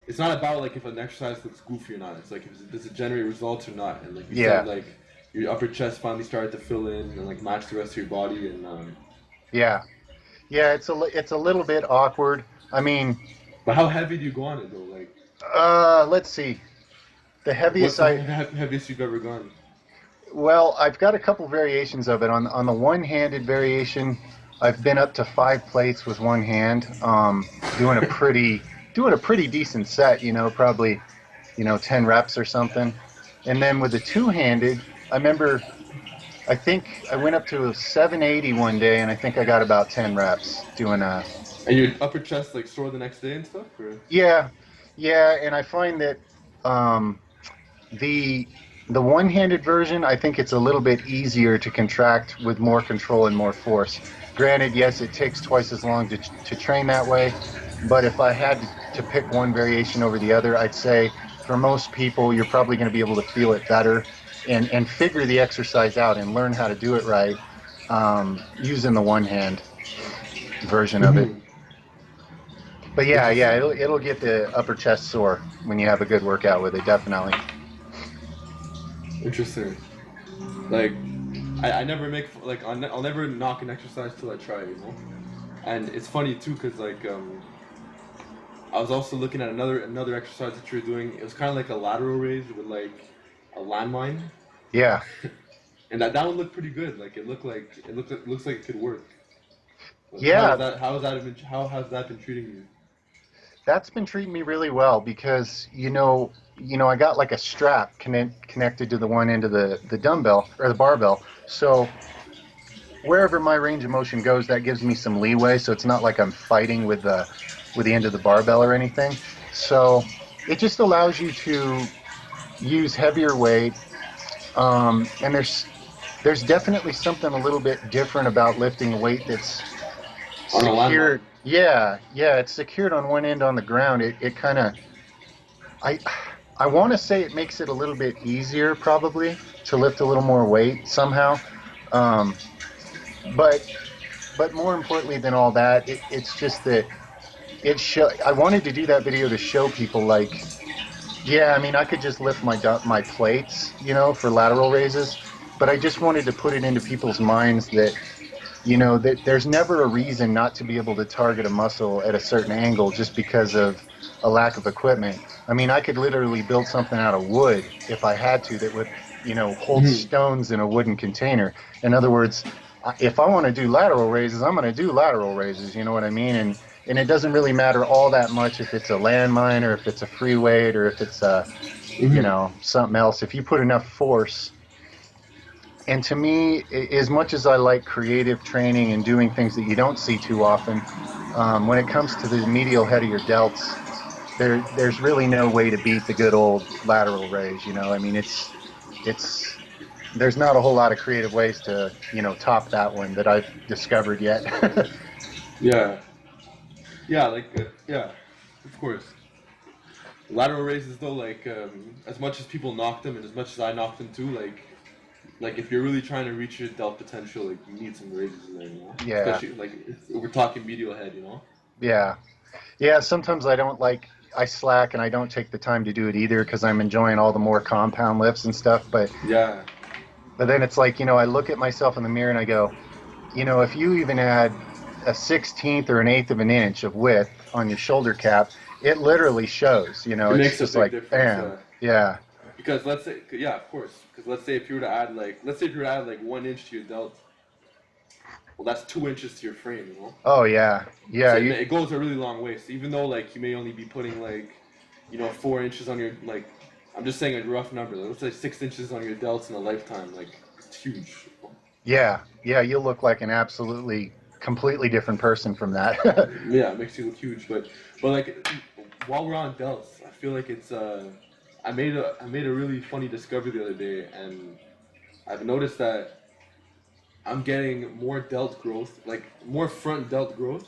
it's not about like if an exercise looks goofy or not. It's like if does it generate results or not. And like you said, Yeah, like your upper chest finally started to fill in and like match the rest of your body. And yeah, yeah. It's a little bit awkward. I mean, but how heavy do you go on it though? let's see. The Like what's heaviest the I heaviest you've ever gone? Well, I've got a couple variations of it. On the one-handed variation, I've been up to 5 plates with one hand, doing a pretty decent set. Probably 10 reps or something. And then with the two-handed, I remember I think I went up to a 780 one day, and I think I got about 10 reps doing a And your upper chest like sore the next day and stuff, or yeah, yeah. And I find that um, The the one-handed version, I think it's a little bit easier to contract with more control and more force. Granted, yes, it takes twice as long to train that way, but if I had to pick one variation over the other, I'd say for most people, you're probably going to be able to feel it better and figure the exercise out and learn how to do it right using the one-hand version of it. Mhm. But yeah, yeah, Interesting. it'll get the upper chest sore when you have a good workout with it, definitely. Interesting. Like I never make like I'll never knock an exercise till I try it, you know. And it's funny too, cause like I was also looking at another exercise that you're doing. It was kind of like a lateral raise with like a landmine, Yeah. and that one looked pretty good. Like it looks like it could work. Like Yeah, how has that been treating you? that's been treating me really well because I got like a strap connected to the one end of the dumbbell or the barbell. So wherever my range of motion goes, that gives me some leeway. So it's not like I'm fighting with the end of the barbell or anything. So it just allows you to use heavier weight. And there's definitely something a little bit different about lifting a weight that's On a landmine. secured. Yeah, yeah, it's secured on one end on the ground. It kind of I I want to say it makes it a little bit easier probably to lift a little more weight somehow. Um, but more importantly than all that, it's just that I wanted to do that video to show people like, yeah, I mean, I could just lift my plates, for lateral raises, but I just wanted to put it into people's minds that that there's never a reason not to be able to target a muscle at a certain angle just because of a lack of equipment. I mean, I could literally build something out of wood if I had to that would, hold Mhm. stones in a wooden container. In other words, if I want to do lateral raises, I'm going to do lateral raises, you know what I mean? And it doesn't really matter all that much if it's a landmine or if it's a free weight or if it's Mhm. something else. If you put enough force, and to me, as much as I like creative training and doing things that you don't see too often, when it comes to the medial head of your delts, there's really no way to beat the good old lateral raise. I mean, it's there's not a whole lot of creative ways to top that one that I've discovered yet. Yeah. Yeah. Yeah. Of course. Lateral raises though, like as much as people knock them and as much as I knock them too, like if you're really trying to reach your delt potential, like you need some raises in there, you know. Yeah, Especially like if we're talking medial head, you know. yeah, yeah. Sometimes I slack and I don't take the time to do it either because I'm enjoying all the more compound lifts and stuff. Yeah. But then it's like, I look at myself in the mirror and I go, if you even had a 16th or an eighth of an inch of width on your shoulder cap, it literally shows. It It's makes a just big like, difference. bam, yeah, Because let's say, yeah, of course. Because let's say if you were to add like, let's say if you were to add like 1 inch to your delt, well, that's 2 inches to your frame, you know. oh yeah, yeah, So it goes a really long way. So even though like you may only be putting like, 4 inches on your like, I'm just saying a rough number. Let's say 6 inches on your delts in a lifetime. Like it's huge. yeah, yeah. You'll look like an absolutely completely different person from that. Yeah, it makes you look huge. But like while we're on delts, I feel like it's I made a really funny discovery the other day, and I've noticed that I'm getting more delt growth, like more front delt growth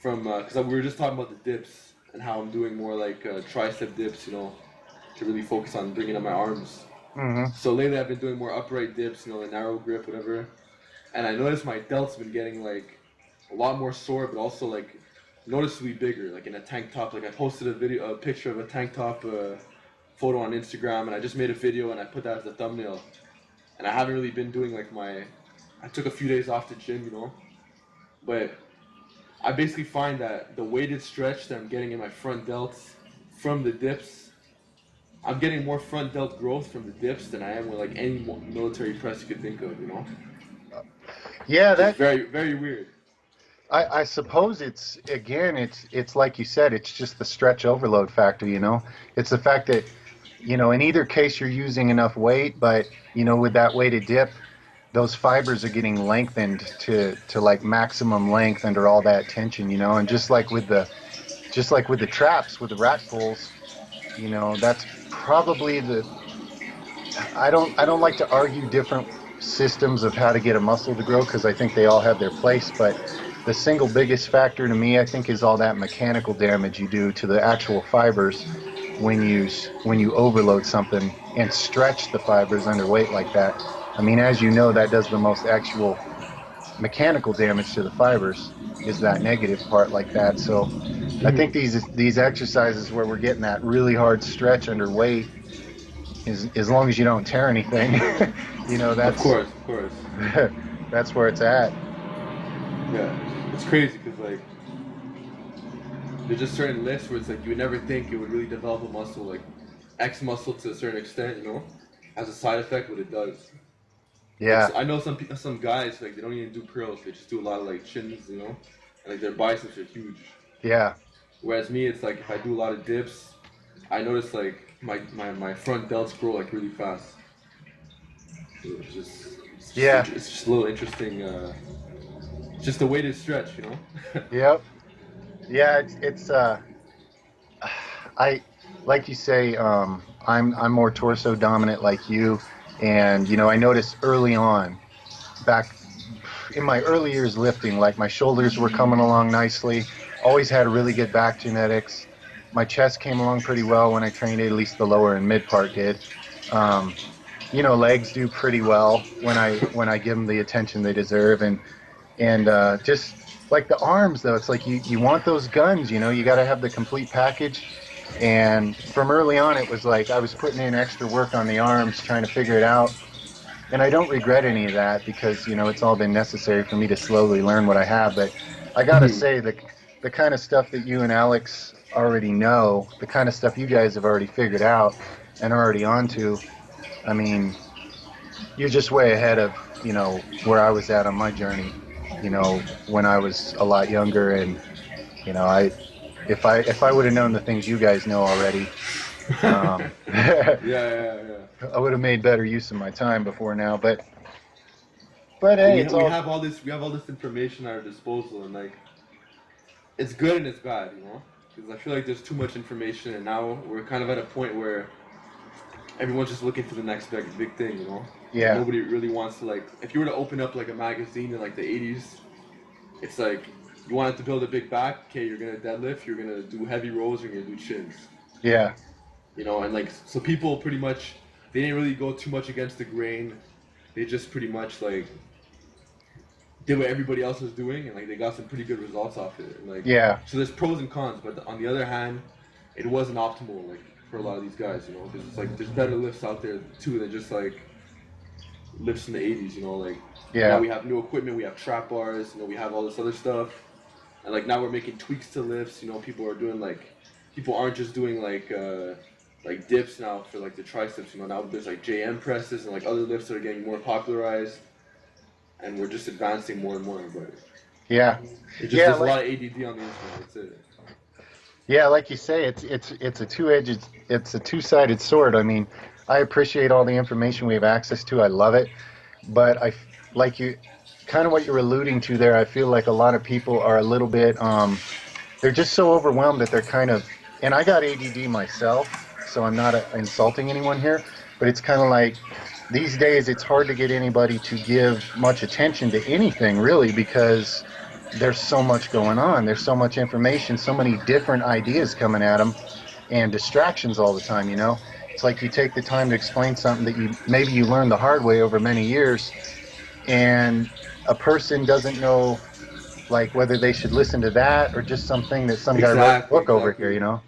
from because we were just talking about the dips and how I'm doing more like tricep dips, to really focus on bringing up my arms. hmm So lately I've been doing more upright dips, the narrow grip, whatever. And I noticed my delts been getting like a lot more sore, but also like noticeably bigger, like in a tank top. Like I posted a picture of a tank top photo on Instagram, and I just made a video and I put that as the thumbnail. And I haven't really been doing like I took a few days off the gym, you know, but I basically find that the weighted stretch that I'm getting in my front delts from the dips, I'm getting more front delt growth from the dips than I am with like any military press you could think of, you know, Yeah, which is that very, very weird. I suppose it's again it's like you said, it's just the stretch overload factor, you know. It's the fact that, you know, in either case you're using enough weight, but you know, with that weighted dip, those fibers are getting lengthened to like maximum length under all that tension, you know. And just like with the traps, with the rack pulls, you know, that's probably the I don't like to argue different systems of how to get a muscle to grow because I think they all have their place, but the single biggest factor to me, I think, is all that mechanical damage you do to the actual fibers when you overload something and stretch the fibers under weight like that. I mean, as you know, that does the most actual mechanical damage to the fibers is that negative part like that. So I think Hmm. these exercises where we're getting that really hard stretch under weight, is as long as you don't tear anything, you know, Of course. that's where it's at. Yeah, it's crazy because like there's just certain lifts where it's like you would never think it would really develop a muscle, like X muscle to a certain extent, you know, as a side effect, what it does. Like Yeah, I know some guys like they don't even do curls; they just do a lot of like chins, you know, and like their biceps are huge. yeah, Whereas me, it's like if I do a lot of dips, I notice like my front delts grow like really fast. So yeah, it's just a little interesting. Just a way to stretch, you know. yep, yeah. I like you say. I'm more torso dominant like you, and you know, I noticed early on, back in my early years lifting, like my shoulders were coming along nicely. Always had really good back genetics. My chest came along pretty well when I trained. At least the lower and mid part did. Um, you know, legs do pretty well when I give them the attention they deserve, and just like the arms though, it's like you want those guns, you know, you got to have the complete package. And from early on, it was like I was putting in extra work on the arms, trying to figure it out, and I don't regret any of that because you know it's all been necessary for me to slowly learn what I have. But I gotta Mhm. say the kind of stuff that you and Alex already know, the kind of stuff you guys have already figured out and are already onto, I mean, you're just way ahead of, you know, where I was at on my journey, you know, when I was a lot younger. And you know, I if I would have known the things you guys know already, I Yeah. would have made better use of my time before now. But But hey, it's we all have all this information at our disposal, and like it's good and it's bad, you know. Because I feel like there's too much information, and now we're kind of at a point where everyone's just looking for the next big thing, you know. Like yeah, nobody really wants to like. If you were to open up like a magazine in like the '80s, it's like you wanted to build a big back. Okay, you're gonna deadlift. You're gonna do heavy rows. You're gonna do chins. yeah, You know, and like so people pretty much they didn't really go too much against the grain. They just pretty much like did what everybody else was doing, and like they got some pretty good results off it. And like yeah, so, there's pros and cons, but on the other hand, it wasn't optimal like for a lot of these guys, you know, because it's like there's better lifts out there too than just like lifts in the '80s, you know, like now yeah, we have new equipment, we have trap bars, you know, we have all this other stuff, and like now we're making tweaks to lifts, you know, people are doing like people aren't just doing like dips now for like the triceps, you know, now there's like JM presses and like other lifts that are getting more popularized, and we're just advancing more and more, but yeah, it's just yeah. there's a Like lot of ADD on the internet. That's it. yeah, like you say, it's a it's a two-sided sword. I mean, I appreciate all the information we have access to. I love it, but like you, kind of what you're alluding to there. I feel like a lot of people are a little bit they're just so overwhelmed that they're kind of, and I got ADD myself, so I'm not insulting anyone here, but it's kind of like these days it's hard to get anybody to give much attention to anything really because there's so much going on. There's so much information, so many different ideas coming at them and distractions all the time, you know? It's like you take the time to explain something that you maybe you learned the hard way over many years and a person doesn't know like whether they should listen to that or just something that some guy wrote in a Exactly, book over here, exactly. you know?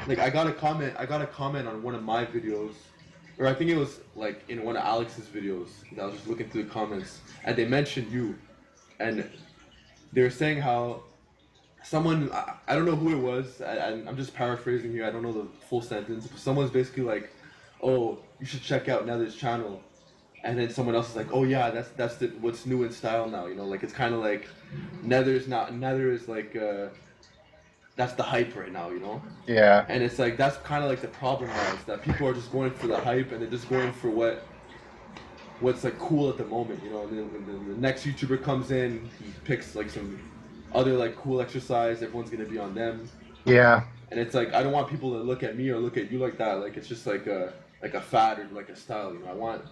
Like I got a comment on one of my videos, or I think it was like in one of Alex's videos. And I was just looking through the comments, and they mentioned you, and they were saying how someone, I don't know who it was. I'm just paraphrasing here. I don't know the full sentence, but someone's basically like, "Oh, you should check out Nether's channel," and then someone else is like, "Oh yeah, that's what's new in style now." You know, like it's kind of like Nether is like that's the hype right now. You know. Yeah. And it's like that's kind of like the problem now is that people are just going for the hype and they're just going for what's like cool at the moment, you know. And then when the next YouTuber comes in, he picks like some other like cool exercise. Everyone's gonna be on them, Yeah. and it's like I don't want people to look at me or look at you like that. Like it's just like a fad or like a style, you know. I want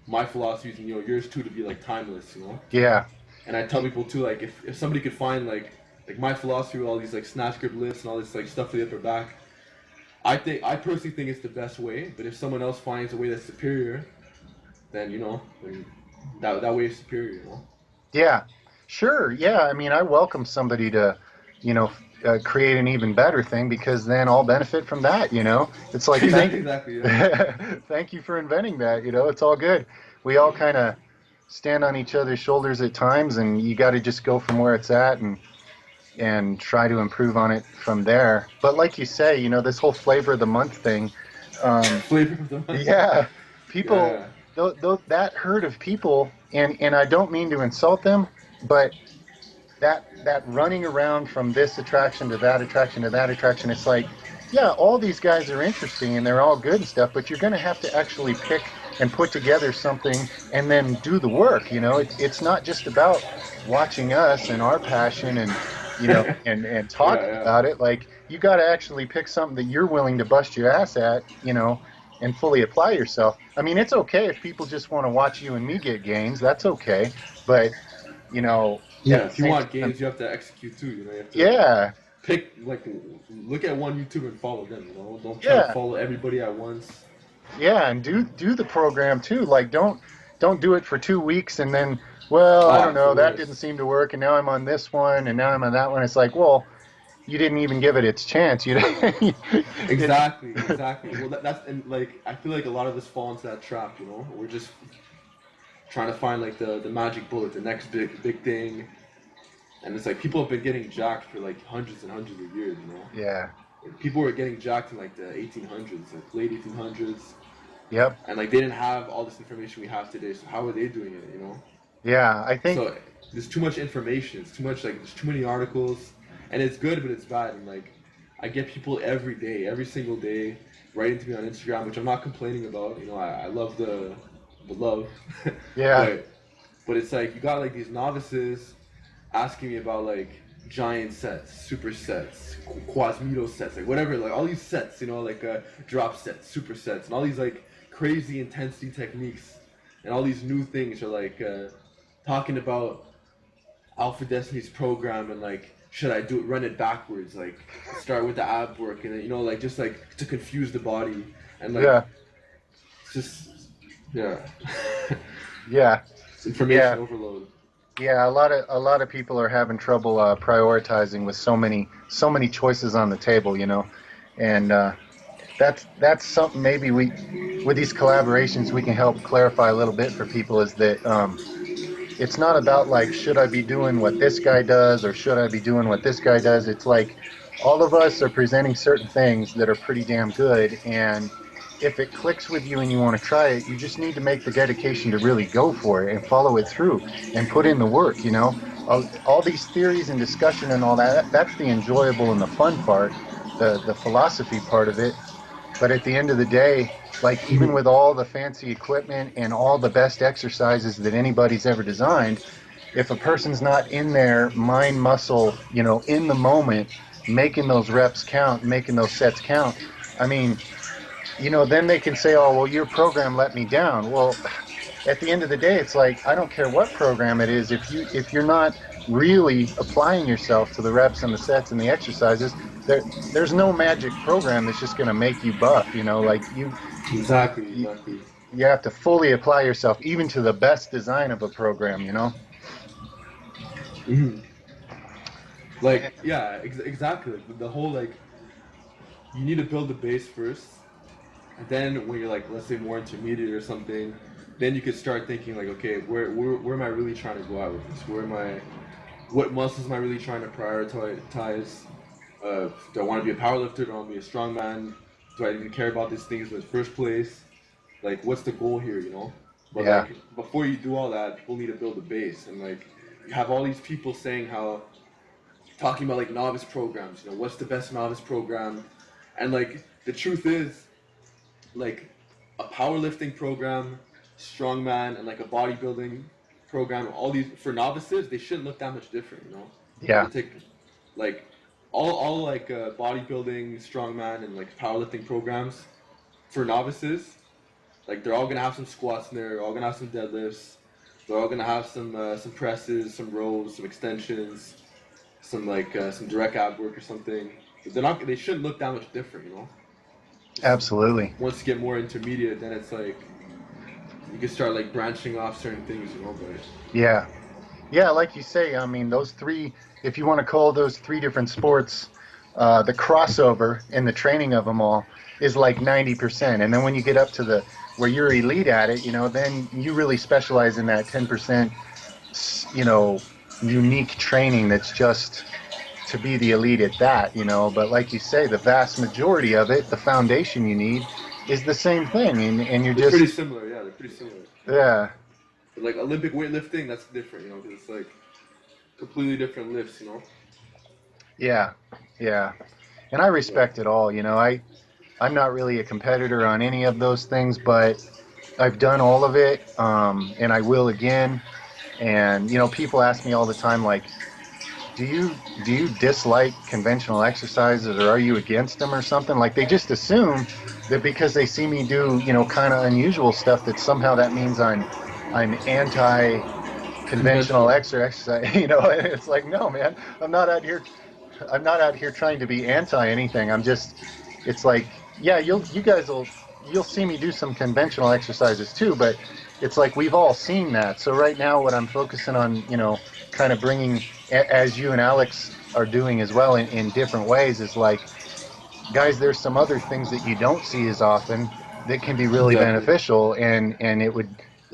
my philosophies and yours too to be like timeless, you know. Yeah. And I tell people too, like if somebody could find like my philosophy with all these like snatch grip lifts and all this like stuff for the upper back, I personally think it's the best way. But if someone else finds a way that's superior, then you know, then that way is superior, you know. Yeah. Sure. Yeah. I mean, I welcome somebody to, you know, create an even better thing because then I'll benefit from that, you know. It's like Exactly, exactly, yeah. thank you for inventing that, you know. It's all good. We all kind of stand on each other's shoulders at times, and you got to just go from where it's at and try to improve on it from there. But like you say, you know, this whole flavor of the month thing, Flavor of the month. yeah, people, Yeah, that herd of people, and I don't mean to insult them, but that running around from this attraction to that attraction to that attraction, it's like, yeah, all these guys are interesting and they're all good and stuff, but you're going to have to actually pick and put together something and then do the work. You know, it's not just about watching us and our passion and you know yeah, and talking yeah. about it. Like you got to actually pick something that you're willing to bust your ass at, you know, and fully apply yourself. I mean, it's okay if people just want to watch you and me get gains. That's okay, but you know, at Yeah, the if you same want time, games, you have to execute too. You know, you have to yeah, pick like look at one YouTuber and follow them. You know, don't try to yeah, follow everybody at once. yeah, and do the program too. Like don't do it for 2 weeks and then, well, I Oh, don't it's the know, that didn't worst. seem to work, and now I'm on this one, and now I'm on that one. It's like, well, you didn't even give it its chance. You it, Exactly, exactly. Well, that's and like I feel like a lot of us fall into that trap. You know, we're just trying to find like the magic bullet, the next big thing, and it's like people have been getting jacked for like hundreds and hundreds of years. You know, yeah, like, people were getting jacked in like the 1800s, like late 1800s, yep, and like they didn't have all this information we have today. So how are they doing it? You know, yeah. I think, so there's too much information. It's too much like there's too many articles, and it's good, but it's bad. And like I get people every day, every single day, writing to me on Instagram, which I'm not complaining about. You know, I love the love, yeah, but it's like you got like these novices asking me about like giant sets, super sets, Quasmito sets, like whatever, like all these sets, you know, like drop sets, super sets, and all these like crazy intensity techniques, and all these new things are like talking about Alpha Destiny's program and like should I do it, run it backwards, like start with the ab work, and then, you know, like just like to confuse the body, and like yeah, it's just yeah, yeah, it's information yeah. overload. Yeah, a lot of people are having trouble prioritizing with so many choices on the table, you know, and that's something maybe we with these collaborations we can help clarify a little bit for people is that it's not about like should I be doing what this guy does or should I be doing what this guy does. It's like all of us are presenting certain things that are pretty damn good, and if it clicks with you and you want to try it, you just need to make the dedication to really go for it and follow it through and put in the work, you know. All these theories and discussion and all that's the enjoyable and the fun part, the philosophy part of it. But at the end of the day, like even with all the fancy equipment and all the best exercises that anybody's ever designed, if a person's not in their mind muscle, you know, in the moment, making those reps count, making those sets count, I mean, you know, then they can say, oh, well, your program let me down. Well, at the end of the day, it's like, I don't care what program it is. If you're not really applying yourself to the reps and the sets and the exercises, there's no magic program that's just going to make you buff, you know, like Exactly, you exactly. you have to fully apply yourself even to the best design of a program, you know. Mhm. Like, yeah, exactly. The whole like, you need to build the base first, and then when you're like, let's say more intermediate or something, then you could start thinking like, okay, where am I really trying to go out with this? Where am I? What muscles am I really trying to prioritize? Do I want to be a powerlifter? Do I want to be a strongman? Do I even care about these things in the first place? Like, what's the goal here? You know. But Yeah. like, before you do all that, people need to build a base, and like, you have all these people saying how talking about like novice programs. You know, what's the best novice program? And like, the truth is, like, a powerlifting program, strongman, and like a bodybuilding program, all these for novices, they shouldn't look that much different. You know, Yeah. they take like all like bodybuilding, strongman, and like powerlifting programs for novices. Like, they're all gonna have some squats in there. They're all gonna have some deadlifts. They're all gonna have some presses, some rows, some extensions, some direct ab work or something. But they're not. They shouldn't look that much different. You know. Just Absolutely. once you get more intermediate, then it's like you can start like branching off certain things. You know, but Yeah. Yeah, like you say, I mean, those three, if you want to call those three different sports, the crossover in the training of them all is like 90%. And then when you get up to the where you're elite at it, then you really specialize in that 10%, you know, unique training that's just to be the elite at that. But like you say, the vast majority of it, the foundation you need, is the same thing. And you're they're pretty just, similar. Yeah, they're pretty similar. yeah, But like Olympic weightlifting, that's different. You know, because it's like completely different lifts. You know. yeah, yeah. And I But respect it all. I'm not really a competitor on any of those things, but I've done all of it, and I will again. And people ask me all the time, like, do you dislike conventional exercises, or are you against them or something? Like, they just assume that because they see me do kind of unusual stuff, that somehow that means I'm anti conventional conventional. exercise. And it's like, no, man, I'm not out here trying to be anti anything. It's like, yeah, you guys you'll see me do some conventional exercises too, but it's like we've all seen that. So right now, what I'm focusing on, kind of bringing, as you and Alex are doing as well in different ways, is like, guys, there's some other things that you don't see as often that can be really Exactly. beneficial, and it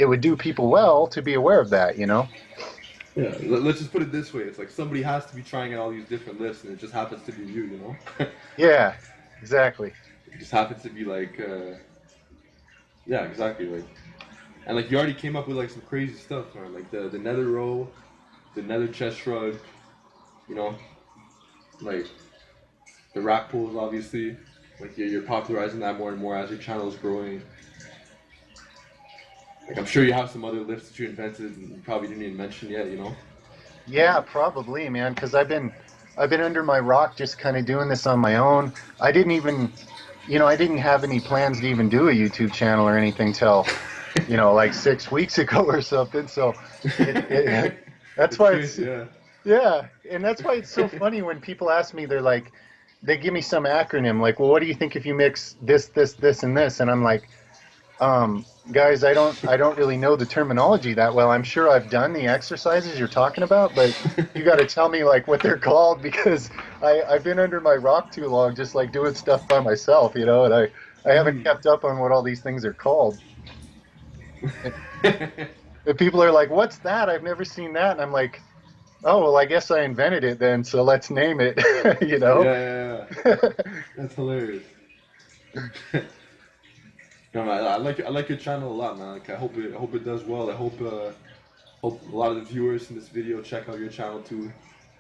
would do people well to be aware of that. Yeah. Let's just put it this way: it's like somebody has to be trying out all these different lifts, and it just happens to be you. You know. Yeah, exactly. It just happens to be like, yeah, exactly. Like, and like you already came up with like some crazy stuff, man. Like the nether row, the nether chest shrug. You know, like the rack pulls, obviously. Like you're popularizing that more and more as your channel is growing. Like, I'm sure you have some other lifts that you invented and you probably didn't even mention yet. You know. Yeah, probably, man, because I've been under my rock, just kind of doing this on my own. I didn't have any plans to even do a YouTube channel or anything till, like 6 weeks ago or something. So that's It's why it's crazy, yeah. yeah, and that's why it's so funny when people ask me, they're like, they give me some acronym like, well, what do you think if you mix this, this, this, and this? And I'm like, guys, I don't really know the terminology that well. I'm sure I've done the exercises you're talking about, but you got to tell me like what they're called, because I've been under my rock too long, just like doing stuff by myself, and I haven't Mhm. kept up on what all these things are called. And people are like, "What's that? I've never seen that." And I'm like, "Oh, well, I guess I invented it then, so let's name it." you Yeah, know? yeah, yeah. That's hilarious. No, man, I like your channel a lot, man. Like, I hope it does well. I hope a lot of the viewers in this video check out your channel too.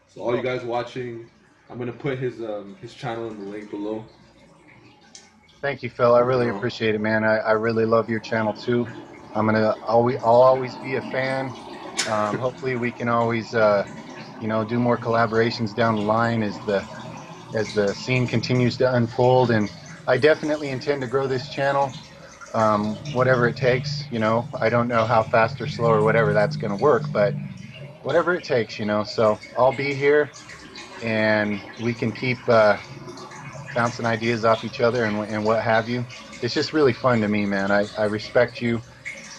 So all you Well, guys watching, I'm gonna put his channel in the link below. thank you, Phil. I You really know, appreciate it, man. I really love your channel too. I'll always be a fan. Hopefully, we can always, do more collaborations down the line as the scene continues to unfold. And I definitely intend to grow this channel, whatever it takes. I don't know how fast or slow or whatever that's going to work, but whatever it takes. So I'll be here, and we can keep bouncing ideas off each other and what have you. It's just really fun to me, man. I respect you,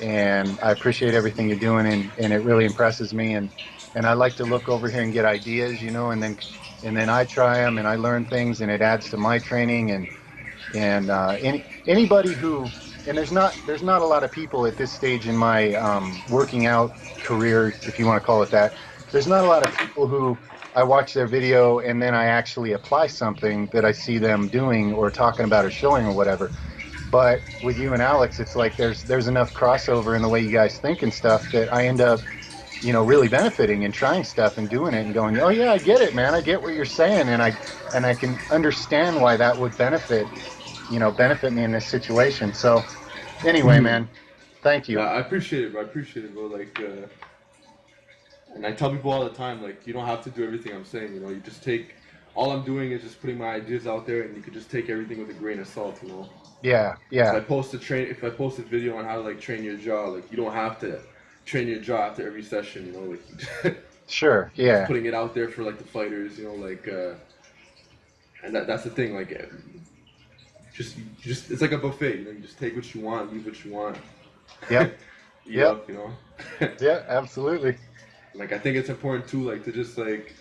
and I appreciate everything you're doing, and it really impresses me. And and I like to look over here and get ideas, and then I try them and I learn things, and it adds to my training. And anybody who, and there's not a lot of people at this stage in my working out career, if you want to call it that. There's not a lot of people who I watch their video and then I actually apply something that I see them doing or talking about or showing or whatever. But with you and Alex, it's like there's enough crossover in the way you guys think and stuff that I end up, really benefiting and trying stuff and doing it and going, oh yeah, I get it, man. I get what you're saying, and I can understand why that would benefit me in this situation. So anyway, man, thank you. I appreciate it, bro. I appreciate it, bro. Like, and I tell people all the time, like, you don't have to do everything I'm saying. You know, you just take. All I'm doing is just putting my ideas out there, and you could just take everything with a grain of salt. You know. Yeah, If yeah, I post a video on how to like train your jaw, like you don't have to train your jaw after every session. You know, like sure, just yeah, putting it out there for like the fighters. You know, like, and that's the thing. Like, just it's like a buffet. You know, you just take what you want, leave what you want, yep, eat yep, up. You know. yeah, absolutely. Like I think it's important too, like to just like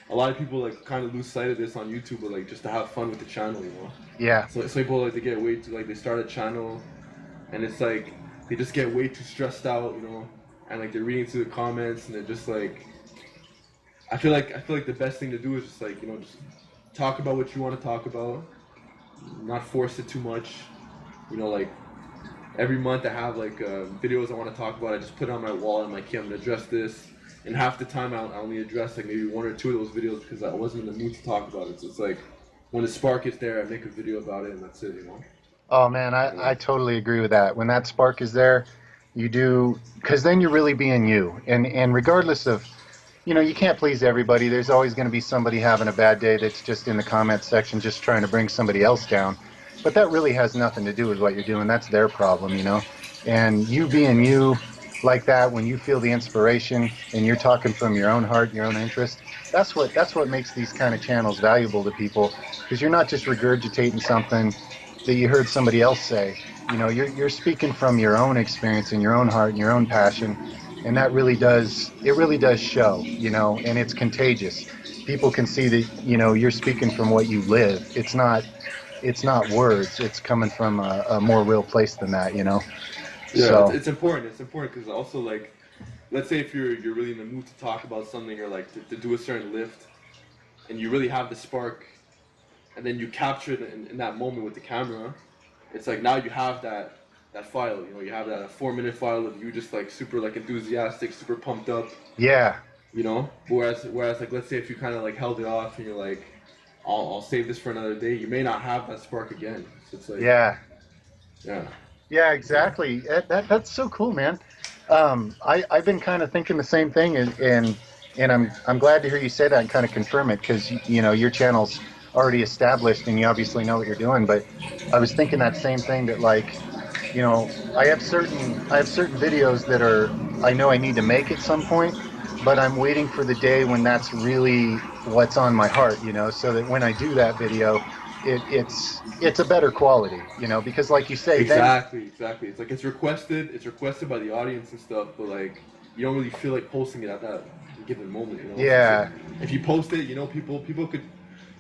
a lot of people like kind of lose sight of this on YouTube, but like just to have fun with the channel, you know. Yeah, So some people like to get way too like they start a channel, and it's like they just get way too stressed out, you know, and like they're reading through the comments and they're just like, I feel like the best thing to do is just like just talk about what you want to talk about, not force it too much, like every month I have like videos I want to talk about. I just put it on my wall and I'm like, okay, I'm gonna address this. And half the time I only address like maybe one or two of those videos because I wasn't in the mood to talk about it. So it's like when the spark is there, I make a video about it and that's it, you know. oh man, I, And I totally agree with that. When that spark is there, you do, because then you're really being you. And regardless of, you can't please everybody. There's always going to be somebody having a bad day that's just in the comment section, just trying to bring somebody else down. But that really has nothing to do with what you're doing. That's their problem. And you being you like that, when you feel the inspiration and you're talking from your own heart, your own interest, that's what makes these kind of channels valuable to people, because you're not just regurgitating something that you heard somebody else say. You're speaking from your own experience and your own heart and your own passion, and it really does show, and it's contagious. People can see that, you're speaking from what you live. It's not words. It's coming from a more real place than that. yeah, it's, So it's important. It's important because also like, let's say if you're really in the mood to talk about something or like to do a certain lift, and you really have the spark, and then you capture it in that moment with the camera. It's like now you have that file. You have that 4 minute file of you just like super like enthusiastic, super pumped up. yeah, Whereas like let's say if you kind of like held it off and you're like, I'll save this for another day. You may not have that spark again. So it's like, yeah, yeah. yeah, exactly. That's so cool, man. I've been kind of thinking the same thing, and I'm glad to hear you say that and kind of confirm it, because your channel's already established and you obviously know what you're doing. But I was thinking that same thing, that like, I have certain videos that I know I need to make at some point, but I'm waiting for the day when that's really what's on my heart, so that when I do that video, it's a better quality, because like you say, then Exactly. It's like it's requested by the audience and stuff, but like you don't really feel like posting it at that given moment. So it's like yeah, if you post it, people could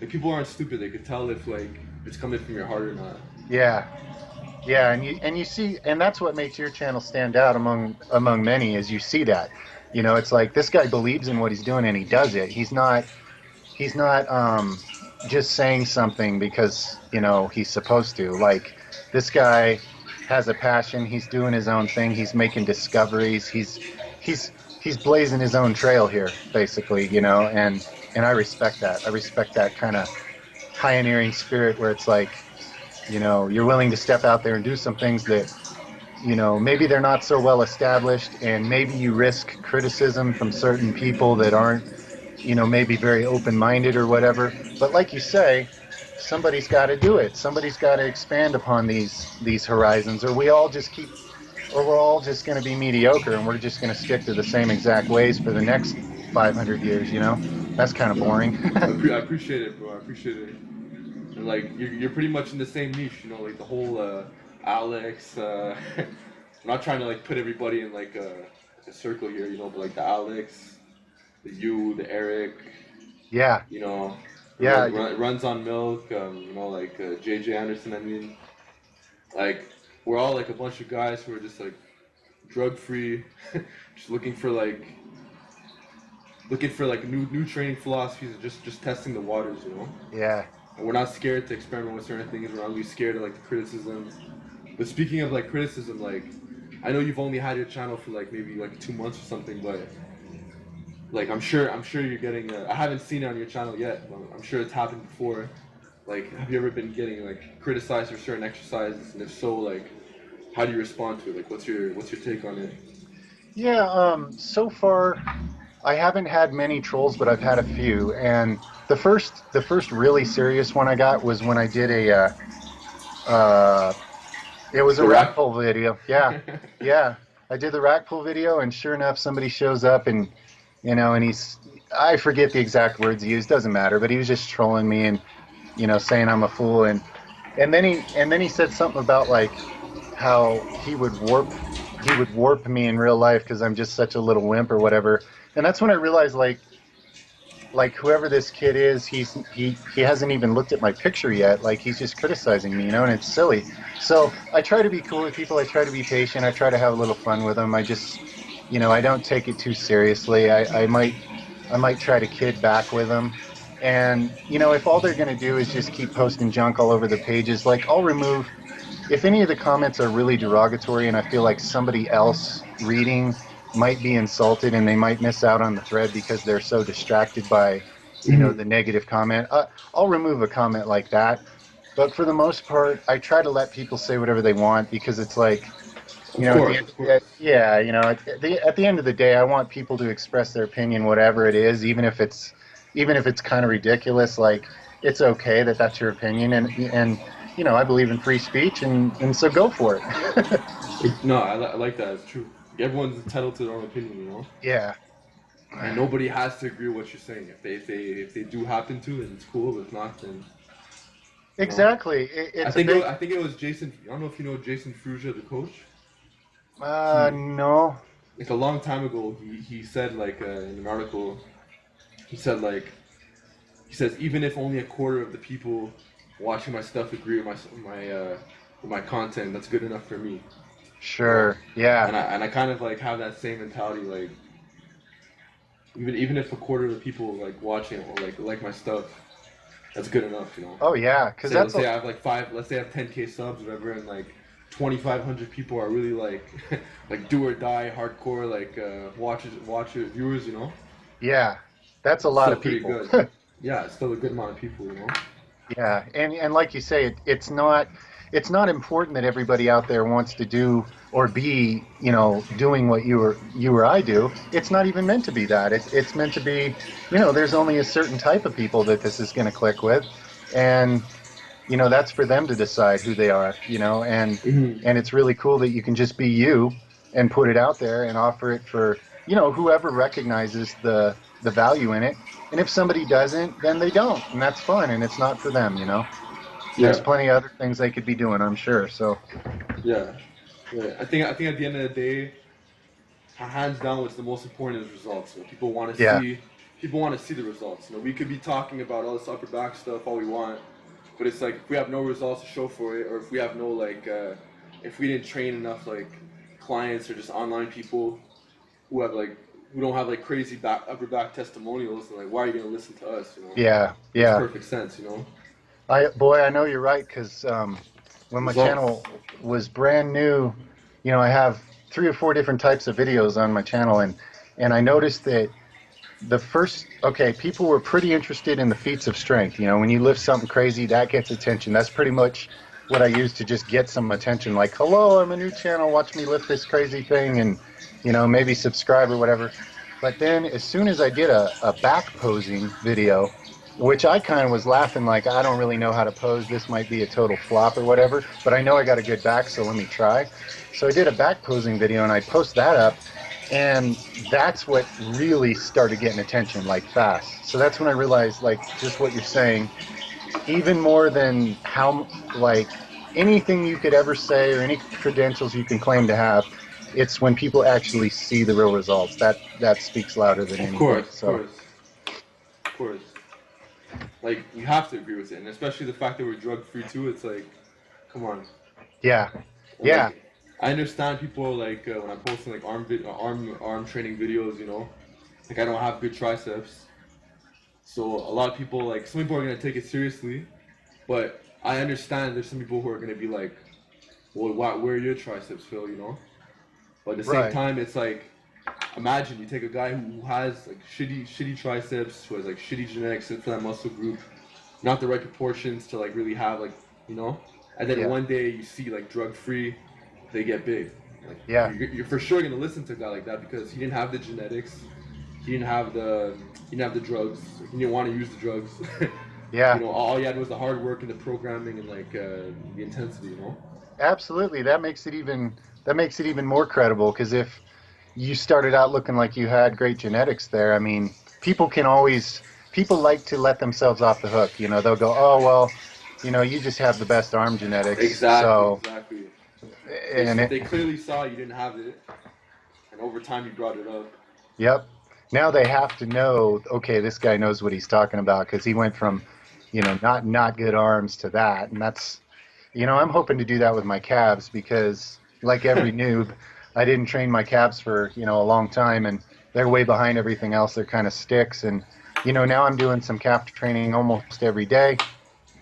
like people aren't stupid. They could tell if like it's coming from your heart or not. yeah, yeah, and you see, and that's what makes your channel stand out among many, is you see that. It's like this guy believes in what he's doing and he does it. He's not just saying something because he's supposed to. Like, this guy has a passion. He's doing his own thing. He's making discoveries. He's blazing his own trail here, basically. And I respect that. I respect that kind of pioneering spirit, where it's like, you're willing to step out there and do some things that maybe they're not so well established, and maybe you risk criticism from certain people that aren't maybe very open-minded or whatever. But like you say, somebody's got to do it. Somebody's got to expand upon these horizons, or we're all just going to be mediocre, and we're just going to stick to the same exact ways for the next 500 years. That's kind of Yeah, boring. I appreciate it, bro. I appreciate it. And like you're pretty much in the same niche, like the whole Alex. I'm not trying to like put everybody in like a circle here, but like the Alex, the Eric, Yeah, you know, yeah, runs on milk, you know, like JJ Anderson. I mean, like we're all like a bunch of guys who are just like drug free, just looking for like new training philosophies and just testing the waters, you know. yeah. And we're not scared to experiment with certain things. We're not really scared of like the criticism. But speaking of like criticism, like I know you've only had your channel for like maybe like 2 months or something, but like I'm sure you're getting. I haven't seen it on your channel yet, but I'm sure it's happened before. Like, have you ever been getting like criticized for certain exercises? And if so, like, how do you respond to it? Like, what's your take on it? Yeah, so far I haven't had many trolls, but I've had a few. And the first really serious one I got was when I did uh, it was a The rack rack. pull video. Yeah, yeah. I did the rack pull video, and sure enough, somebody shows up and, and I forget the exact words he used, doesn't matter, but he was just trolling me and, saying I'm a fool. And then he said something about like how he would warp me in real life because I'm just such a little wimp or whatever. And that's when I realized like whoever this kid is, he hasn't even looked at my picture yet. Like he's just criticizing me, and it's silly. So I try to be cool with people. I try to be patient. I try to have a little fun with them. I don't take it too seriously. I might try to kid back with them. And if all they're gonna do is just keep posting junk all over the pages, like I'll remove if any of the comments are really derogatory and I feel like somebody else reading might be insulted and they might miss out on the thread because they're so distracted by, the negative comment, I'll remove a comment like that. But for the most part, I try to let people say whatever they want because it's like, Of at the course, end, of course. yeah, at the end of the day, I want people to express their opinion, whatever it is, even if it's kind of ridiculous. Like it's okay that that's your opinion, and I believe in free speech, and so go for it. No, I like that. It's true. Everyone's entitled to their own opinion, you know. Yeah, And nobody has to agree with what you're saying. If they do happen to, then it's cool. But if not, then you know. exactly. It's a big. I think it was Jason. I don't know if you know Jason Fruja, the coach. He No. like a long time ago. He said like in an article. He said like he says even if only a quarter of the people watching my stuff agree with my content, that's good enough for me. You know. Sure. Yeah. And I kind of like have that same mentality. Like even if a quarter of the people like watching it or like my stuff, that's good enough. You know. Oh yeah, because Say that's let's say I have like five. Let's say I have 10K subs, whatever, and like 2,500 people are really like like do or die hardcore like watch it viewers. You know. yeah, that's a It's lot still of pretty people. good. Yeah, it's still a good amount of people. You know. Yeah, and like you say, it's not important that everybody out there wants to do or be, doing what you or I do. It's not even meant to be that. It's meant to be, there's only a certain type of people that this is going to click with, and that's for them to decide who they are, and it's really cool that you can just be you and put it out there and offer it for, whoever recognizes the value in it. And if somebody doesn't, then they don't, and that's fine, and it's not for them. There's Yeah. plenty of other things they could be doing, I'm sure. So, Yeah. Yeah. I think at the end of the day, hands down, what's the most important is results. You know, yeah, people want to see the results. You know, we could be talking about all this upper back stuff all we want, but it's like if we have no results to show for it, or if we have no like, if we didn't train enough like clients or just online people who don't have like crazy upper back testimonials, then like why are you gonna listen to us? You know, yeah, makes yeah. perfect sense. You know, I know you're right because when my results. channel was brand new, I have 3 or 4 different types of videos on my channel, and I noticed that okay, people were pretty interested in the feats of strength. When you lift something crazy, that gets attention. That's pretty much what I use to just get some attention. Like, hello, I'm a new channel. Watch me lift this crazy thing, and maybe subscribe or whatever. But then, as soon as I did a back posing video, which I kind of was laughing, like, I don't really know how to pose. This might be a total flop or whatever. But I know I got a good back, so let me try. So I did a back posing video, and I post that up. And that's what really started getting attention, like fast. So that's when I realized, like, just what you're saying, even more than like, anything you could ever say or any credentials you can claim to have, it's when people actually see the real results that speaks louder than Of anything. course, of So course, of course. Like you have to agree with it, and especially the fact that we're drug free too. It's like, come on. yeah, And yeah, like, I understand people like when I'm posting like arm training videos. Like I don't have good triceps, so a lot of people like some people are gonna take it seriously, but I understand there's some people who are gonna be like, well, where are your triceps, Phil? But at the same right, time, it's like, imagine you take a guy who has like shitty triceps, who has like shitty genetics for that muscle group, not the right proportions to like really have like, you know, and then yeah, one day you see like drug free, they get big. Like yeah, you're for sure gonna listen to a guy like that because he didn't have the genetics, he didn't have the drugs, he didn't want to use the drugs. yeah. All he had was the hard work and the programming and like the intensity. Absolutely. That makes it even more credible because if you started out looking like you had great genetics there, I mean, people can always people like to let themselves off the hook. You know, they'll go, "Oh, well, you just have the best arm genetics." Exactly, So, exactly. and They it, clearly saw you didn't have it, and over time you brought it up. yep. Now they have to know, okay, this guy knows what he's talking about because he went from, not good arms to that, and I'm hoping to do that with my calves because, like every noob, I didn't train my calves for, a long time and they're way behind everything else. They're kind of sticks. And, now I'm doing some calf training almost every day.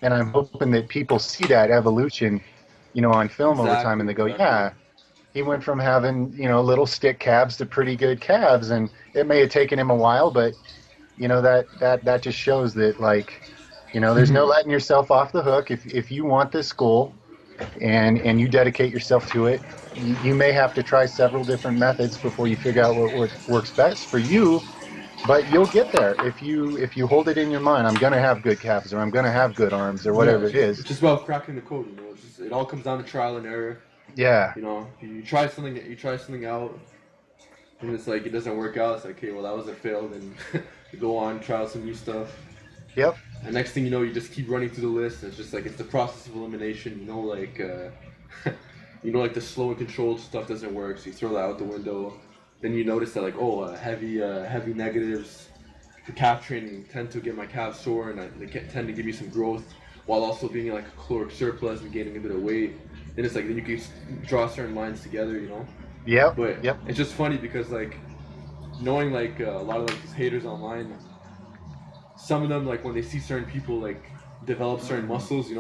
And I'm hoping that people see that evolution, on film over time Exactly, and they go, exactly. yeah, he went from having, little stick calves to pretty good calves. And it may have taken him a while, but, that just shows that, like, there's no letting yourself off the hook. If you want this goal, and you dedicate yourself to it, you may have to try several different methods before you figure out what works best for you. But you'll get there if you hold it in your mind. I'm gonna have good calves, or I'm gonna have good arms, or Yeah, whatever it is. it's just about cracking the code. It all comes down to trial and error. Yeah, You try something out, and it's like it doesn't work out. It's like, okay, well that was a fail. Then you go on, try out some new stuff, yep, and next thing you know, you just keep running through the list. And it's just like it's the process of elimination. Like the slow and controlled stuff doesn't work, so you throw that out the window. Then you notice that like, oh, heavy negatives for calf training tend to get my calves sore, and they tend to give me some growth while also being like a caloric surplus and gaining a bit of weight. Then you can draw certain lines together. yep, But yep. it's just funny because like knowing like a lot of like these haters online, some of them like when they see certain people like develop certain muscles,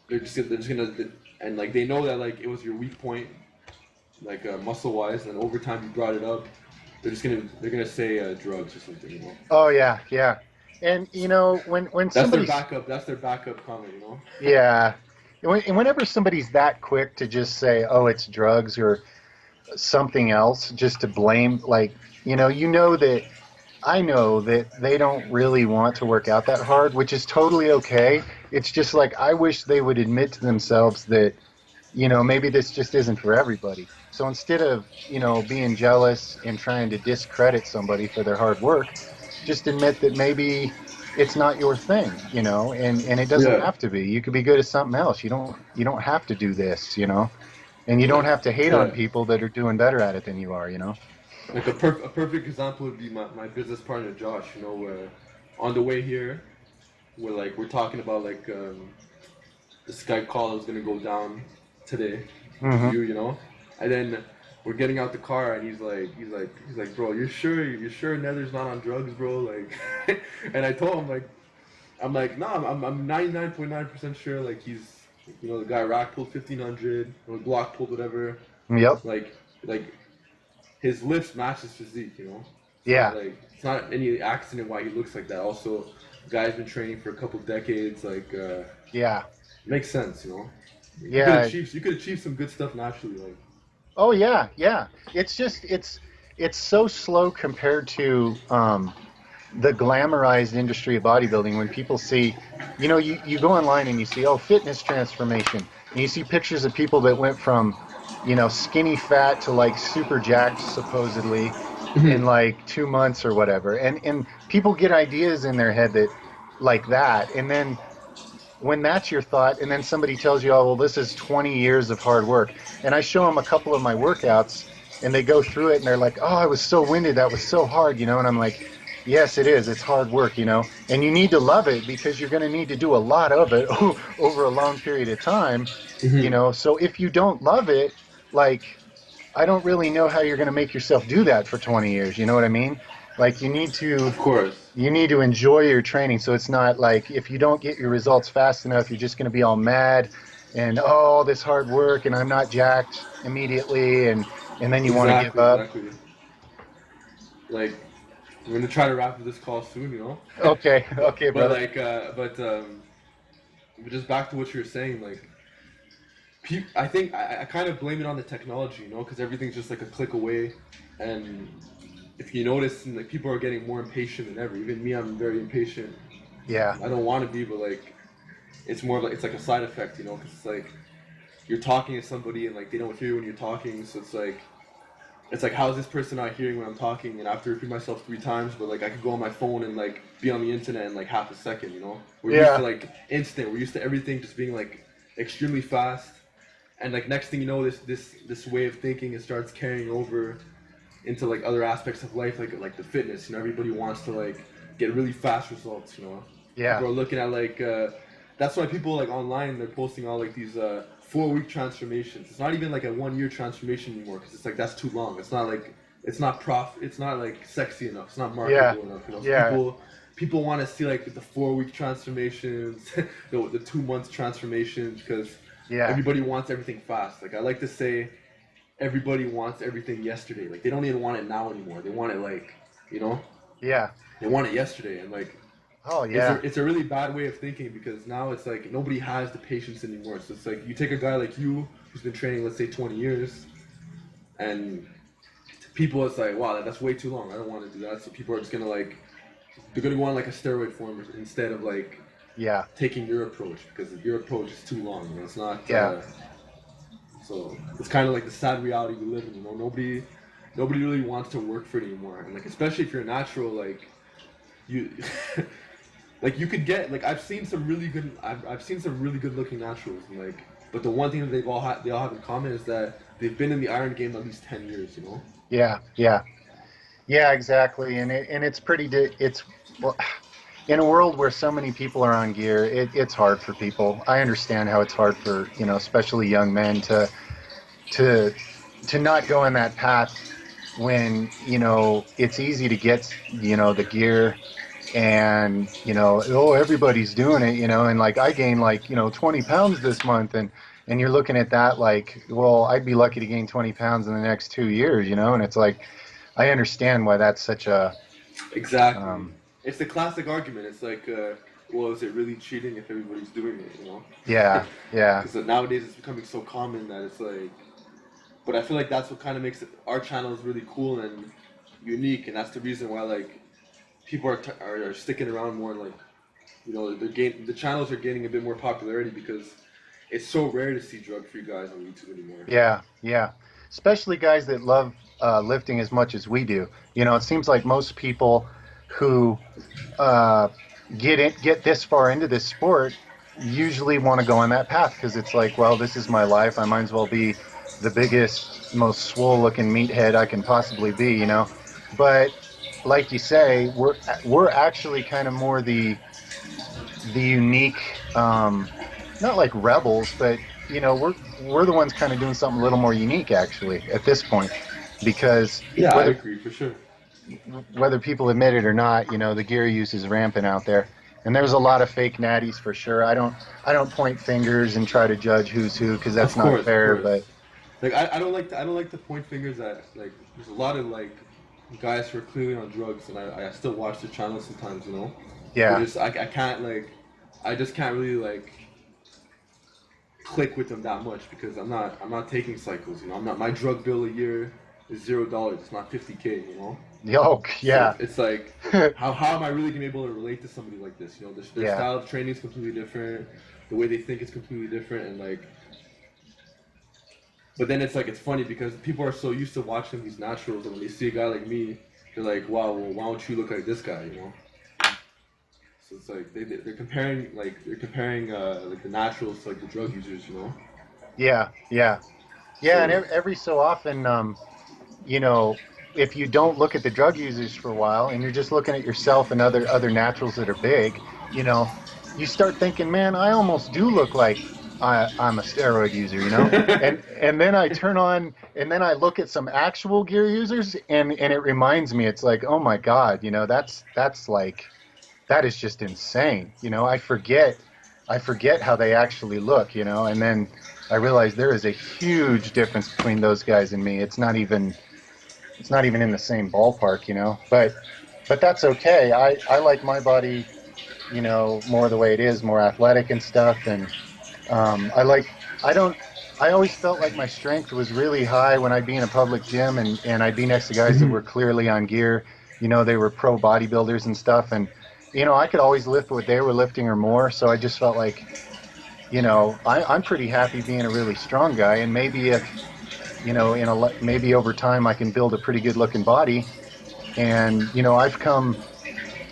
they're just gonna and like they know that like it was your weak point, like muscle wise, and over time you brought it up. They're gonna say drugs or something. Oh yeah, yeah. And when somebody's That's their backup comment. yeah, and whenever somebody's that quick to just say, "Oh, it's drugs," or something else, just to blame, like, that I know that they don't really want to work out that hard, which is totally okay. It's just like I wish they would admit to themselves that, maybe this just isn't for everybody. So instead of, being jealous and trying to discredit somebody for their hard work, just admit that maybe it's not your thing, and it doesn't Yeah, have to be. You could be good at something else. You don't have to do this, and you don't like have to hate on yeah, people that are doing better at it than you are. like a perfect example would be my business partner Josh. On the way here, we're talking about like the Skype call is gonna go down today with Hmm. you. And then we're getting out the car, and he's like, bro, you're sure Nether's not on drugs, bro? Like, and I told him like, I'm like, nah, I'm 99.9% sure. Like the guy rack pulled 1500, or block pulled whatever. Yep. Like, like his lifts match his physique. Yeah. It's not any accident why he looks like that. Also, the guy's been training for a couple decades. Like, Yeah. makes sense. Yeah. You could achieve some good stuff naturally. Like, Oh yeah. Yeah. It's just it's so slow compared to the glamorized industry of bodybuilding. When people see, you go online and you see, oh, fitness transformation, and you see pictures of people that went from, skinny fat to like super jacked supposedly in like 2 months or whatever, and people get ideas in their head that like that, and then when that's your thought, and then somebody tells you, oh, well, this is 20 years of hard work, and I show them a couple of my workouts, and they go through it, and they're like, oh, I was so winded, that was so hard, and I'm like, yes, it is. It's hard work, and you need to love it because you're going to need to do a lot of it over a long period of time, Hmm. So if you don't love it, like, I don't really know how you're going to make yourself do that for 20 years. You know what I mean? Like Of course. you need to enjoy your training. So it's not like if you don't get your results fast enough, you're just going to be all mad and oh, all this hard work and I'm not jacked immediately and then you want to give Exactly, up. exactly. Like, we're gonna try to wrap up this call soon, Okay, but okay, but brother. like but just back to what you were saying, like, I think I kind of blame it on the technology, because everything's just like a click away, and if you notice, like, people are getting more impatient than ever. Even me, I'm very impatient. Yeah, I don't want to be, but like, it's more like it's like a side effect, because it's like you're talking to somebody and like they don't hear you when you're talking, so it's like how's this person not hearing when I'm talking, and I have to repeat myself 3 times, but like I could go on my phone and like be on the internet in like half a second. We're used to yeah, like instant. We're used to everything just being like extremely fast, and like next thing you know, this way of thinking, it starts carrying over into like other aspects of life, like the fitness. Everybody wants to like get really fast results. yeah, People are looking at like that's why people like online, they're posting all like these 4-week transformations. It's not even like a 1-year transformation anymore, because it's like that's too long. It's not like it's not like sexy enough. It's not yeah, marketable enough. So yeah, people want to see like the 4-week transformations, the 2 month transformations, because yeah, everybody wants everything fast. Like, I like to say, everybody wants everything yesterday. Like, they don't even want it now anymore. They want it like, you know, yeah. they want it yesterday, and like Oh it's a yeah, it's a really bad way of thinking, because now it's like nobody has the patience anymore. So it's like you take a guy like you who's been training, let's say, 20 years, and to people it's like, wow, that's way too long. I don't want to do that. So people are just gonna like they're gonna go on like a steroid form instead of like yeah, taking your approach, because your approach is too long. It's not. yeah, So it's kind of like the sad reality we live in. Nobody really wants to work for it anymore, and like especially if you're natural, like you. Like, you could get like I've seen some really good looking naturals, and like, but the one thing that they all have in common is that they've been in the iron game at least 10 years. yeah, yeah. Yeah, exactly. And it's it's well, in a world where so many people are on gear, it's hard for people. I understand how it's hard for, especially young men to to not go in that path when, it's easy to get, the gear and, oh, everybody's doing it, and like I gained like, 20 pounds this month and you're looking at that like, well, I'd be lucky to gain 20 pounds in the next 2 years, and it's like I understand why that's such a Exactly. um, It's the classic argument. It's like, well, is it really cheating if everybody's doing it? yeah, yeah, Because nowadays it's becoming so common that it's like. But I feel like that's what kind of makes our channels really cool and unique, and that's the reason why like people are sticking around more. Like, the channels are gaining a bit more popularity, because it's so rare to see drug-free guys on YouTube anymore. yeah, yeah. Especially guys that love lifting as much as we do. It seems like most people who uh, get this far into this sport usually want to go on that path because it's like, well, this is my life. I might as well be the biggest, most swole looking meathead I can possibly be. But like you say, we're actually kind of more the unique, not like rebels, but we're the ones kind of doing something a little more unique actually at this point because Yeah, I whether agree for sure. whether people admit it or not, the gear use is rampant out there. And there's a lot of fake natties for sure. I don't point fingers and try to judge who's who because that's Of not course, of fair. course. But Like, I don't like to point fingers at, like, there's a lot of like guys who are clearly on drugs, and I still watch their channels sometimes. But yeah, just I can't like I just can't really like click with them that much, because I'm not taking cycles. I'm not My drug bill a year is $0. It's not 50K. yoke, So yeah, it's like, how am I really gonna be able to relate to somebody like this? Their yeah, style of training is completely different. The way they think is completely different, and like, but then it's like it's funny because people are so used to watching these naturals, and when they see a guy like me, they're like, wow, well, why don't you look like this guy? So it's like they're comparing like the naturals to like the drug users, you know. Yeah, yeah, yeah. And So every so often, you know, if you don't look at the drug users for a while and you're just looking at yourself and other naturals that are big, you know, you start thinking, man, I almost do look like I'm a steroid user, you know? And then I turn on and then I look at some actual gear users and it reminds me, it's like, oh my God, you know, that's like that is just insane. You know, I forget how they actually look, you know, and then I realize there is a huge difference between those guys and me. It's not even in the same ballpark, you know. But that's okay. I like my body, you know, more the way it is, more athletic and stuff. And I like I don't I always felt like my strength was really high when I'd be in a public gym and I'd be next to guys that were clearly on gear. You know, they were pro bodybuilders and stuff. And you know, I could always lift what they were lifting or more. So I just felt like, you know, I'm pretty happy being a really strong guy. And maybe if you know, maybe over time I can build a pretty good looking body. And you know, I've come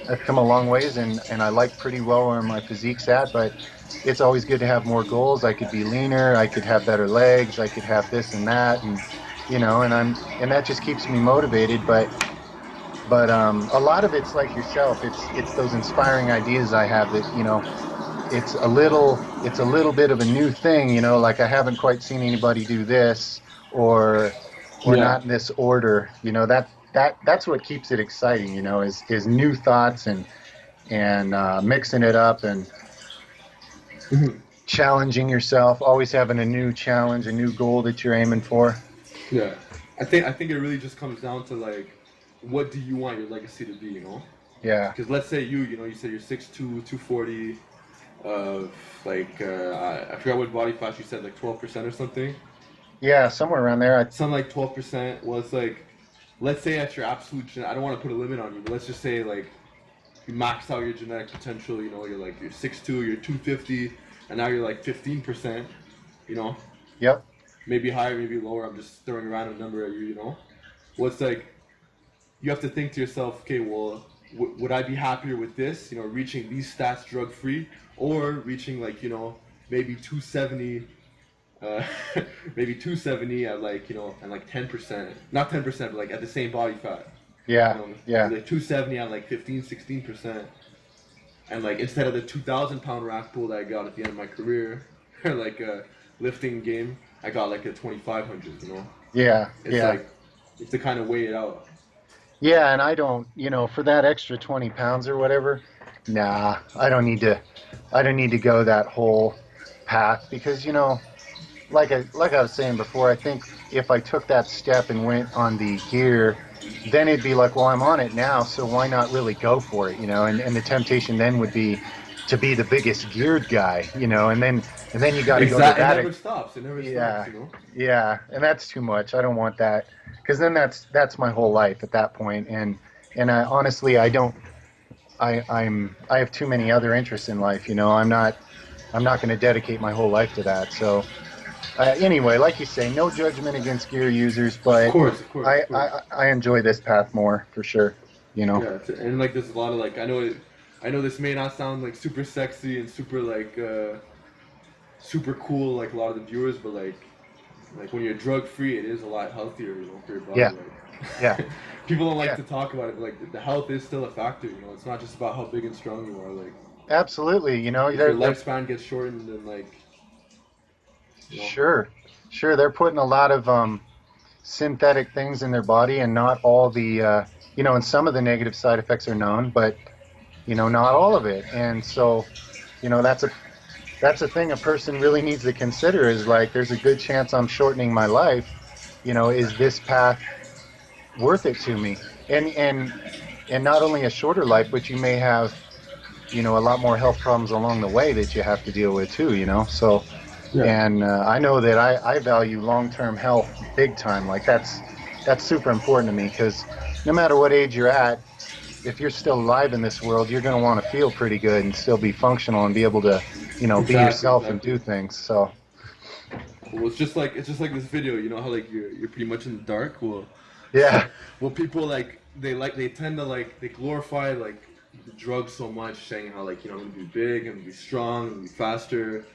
a long ways, and I like pretty well where my physique's at. But it's always good to have more goals. I could be leaner. I could have better legs. I could have this and that, and you know, and that just keeps me motivated. But a lot of it's like yourself. It's those inspiring ideas I have that you know it's a little bit of a new thing, you know, like I haven't quite seen anybody do this or yeah. not in this order, you know, that's what keeps it exciting, you know, is new thoughts and mixing it up and challenging yourself, always having a new challenge, a new goal that you're aiming for. Yeah, I think it really just comes down to like, what do you want your legacy to be? You know, Yeah. because let's say you know you said you're 6'2", 240, I forgot what body fat you said, like 12% or something. Yeah, somewhere around there. Something like 12% was like, let's say at your absolute I don't want to put a limit on you, but let's just say like you maxed out your genetic potential. You know, you're 6'2", you're 250, and now you're like 15%. You know, Yep. maybe higher, maybe lower. I'm just throwing a random number at you. You know, well, it's like you have to think to yourself, okay, well, would I be happier with this, you know, reaching these stats drug free, or reaching like, you know, maybe 270, uh, maybe 270 at like, you know, and like 10%, not 10%, but like at the same body fat, you Yeah. know, Yeah. like 270 at like 15, 16%, and like instead of the 2,000 pound rack pull that I got at the end of my career, or like a lifting game, I got like a 2,500, you know, Yeah. it's Yeah. like, it's to kind of weigh it out. Yeah, and I don't, you know, for that extra 20 pounds or whatever, nah, I don't need to go that whole path because, you know, like I was saying before, I think if I took that step and went on the gear, then it'd be like, well, I'm on it now, so why not really go for it, you know? And the temptation then would be to be the biggest geared guy, you know, and then you got to go to Exactly. It that. never stops. It never stops, Yeah, you know? yeah, and that's too much. I don't want that because then that's my whole life at that point. And I honestly, I don't. I have too many other interests in life. You know, I'm not going to dedicate my whole life to that. So anyway, like you say, no judgment against gear users, Of but course, of course, of course. I enjoy this path more for sure. You know. Yeah, and like there's a lot of like I know this may not sound like super sexy and super like super cool like a lot of the viewers, but like when you're drug free, it is a lot healthier, you know, for your body. Yeah, yeah, Like people don't like yeah. to talk about it, but like the health is still a factor. You know, it's not just about how big and strong you are. Like Absolutely. You know, if your they're lifespan gets shortened, then like you know, sure, sure. They're putting a lot of synthetic things in their body, and not all the you know, and some of the negative side effects are known, but you know, not all of it. And so, you know, that's a thing a person really needs to consider is like, there's a good chance I'm shortening my life. You know, is this path worth it to me? And not only a shorter life, but you may have, you know, a lot more health problems along the way that you have to deal with too, you know? So, yeah, and I know that I value long-term health big time. Like that's super important to me because no matter what age you're at, if you're still alive in this world, you're going to want to feel pretty good and still be functional and be able to, you know, be exactly, yourself and exactly. do things. So, Well, it's just like this video. You know how like you're pretty much in the dark. Well, yeah, well, people like they tend to like they glorify like the drugs so much, saying how like, I'm gonna be big, I'm gonna be strong, I'm gonna be faster,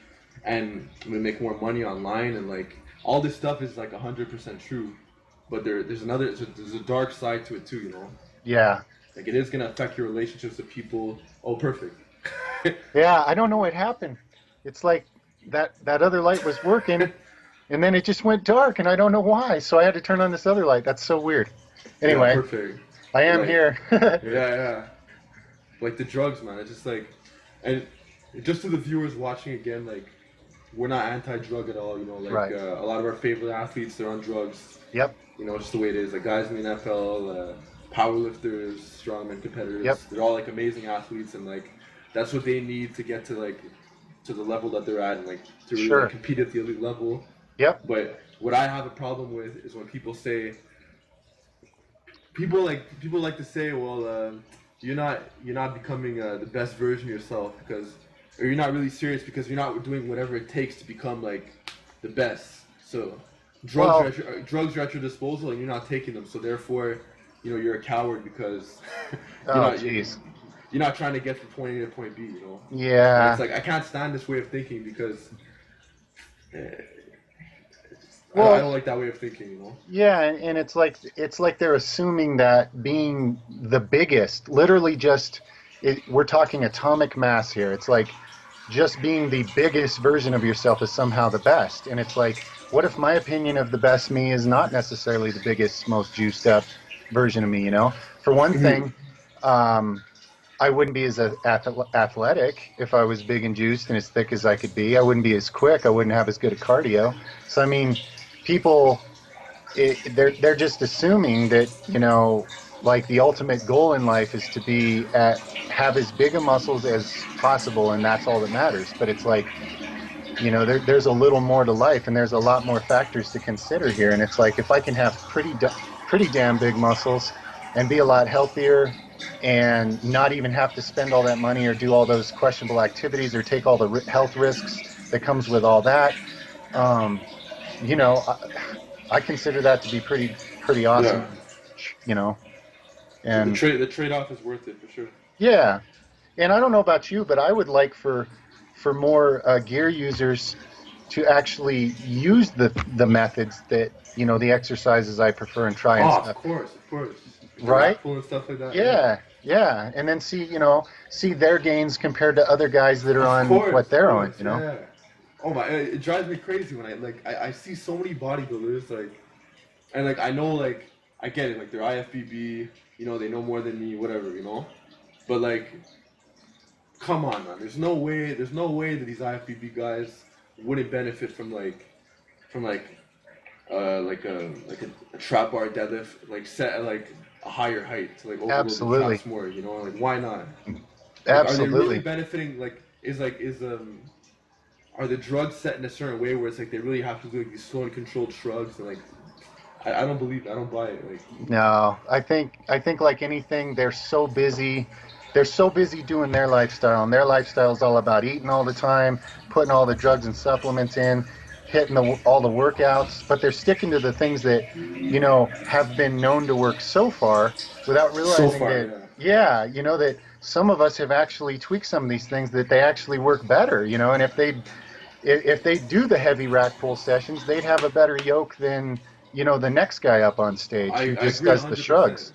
and I'm gonna make more money online, and like all this stuff is like 100% true. But there's a dark side to it too, Yeah. Like it is gonna affect your relationships with people. Oh, perfect. Yeah, I don't know what happened. It's like that other light was working and then it just went dark and I don't know why. So I had to turn on this other light. That's so weird. Yeah, Anyway, perfect. I But am like, here. yeah, yeah. Like the drugs, man. It's just like, and just to the viewers watching again, like we're not anti-drug at all. Like Right. a lot of our favorite athletes, they're on drugs. Yep. Just the way it is. Like guys in the NFL, powerlifters, strongman Yep. competitors, they're all like amazing athletes, and like that's what they need to get to like to the level that they're at, and like to really like Sure. compete at the elite level. Yep. But what I have a problem with is when people like to say, well, you're not becoming the best version of yourself because, or you're not really serious because you're not doing whatever it takes to become like the best. So Well, drugs are at your disposal and you're not taking them. So therefore, you're a coward because you're oh, not you, geez. you're not trying to get from point A to point B. And it's Yeah. like I can't stand this way of thinking because uh, I Well, don't like that way of thinking. yeah, and it's like they're assuming that being the biggest, literally just we're talking atomic mass here. It's like just being the biggest version of yourself is somehow the best. And it's like, what if my opinion of the best me is not necessarily the biggest, most juiced up version of me, you know? For one Mhm. thing, um, I wouldn't be as athletic if I was big and juiced and as thick as I could be. I wouldn't be as quick. I wouldn't have as good a cardio. So, I mean, people they're just assuming that like the ultimate goal in life is to have as big a muscles as possible and that's all that matters, but it's like there's a little more to life and there's a lot more factors to consider here, and it's like if I can have pretty damn big muscles and be a lot healthier and not even have to spend all that money or do all those questionable activities or take all the health risks that comes with all that, um, you know, I consider that to be pretty Yeah. awesome, you know. The And trade off is worth it for sure. yeah, and I don't know about you, but I would like for more gear users to actually use the methods that the exercises I prefer and try and Oh, stuff. of course. Like the Right? rack pull and stuff like that. Yeah. Yeah, yeah, and then see their gains compared to other guys that are on what Of they're on. course. Yeah. Oh my! It drives me crazy when I see so many bodybuilders like, and like I know like I get it, like they're IFBB, they know more than me, whatever. But like, come on, man. There's no way that these IFBB guys wouldn't benefit from like a trap bar deadlift, like set at like a higher height to like overload the Absolutely, traps more. Like why not? Like, are they really absolutely. benefiting? Are the drugs set in a certain way where it's like they really have to do like these slow and controlled shrugs and like I don't believe it. I don't buy it. Like No, I think like anything, they're so busy. They're so busy doing their lifestyle, and their lifestyle is all about eating all the time, putting all the drugs and supplements in, hitting all the workouts, but they're sticking to the things that, have been known to work so far without so realizing far, that, yeah. yeah, that some of us have actually tweaked some of these things that they actually work better, and if they do the heavy rack pull sessions, they'd have a better yoke than the next guy up on I stage who I just agree does the 100%. shrugs.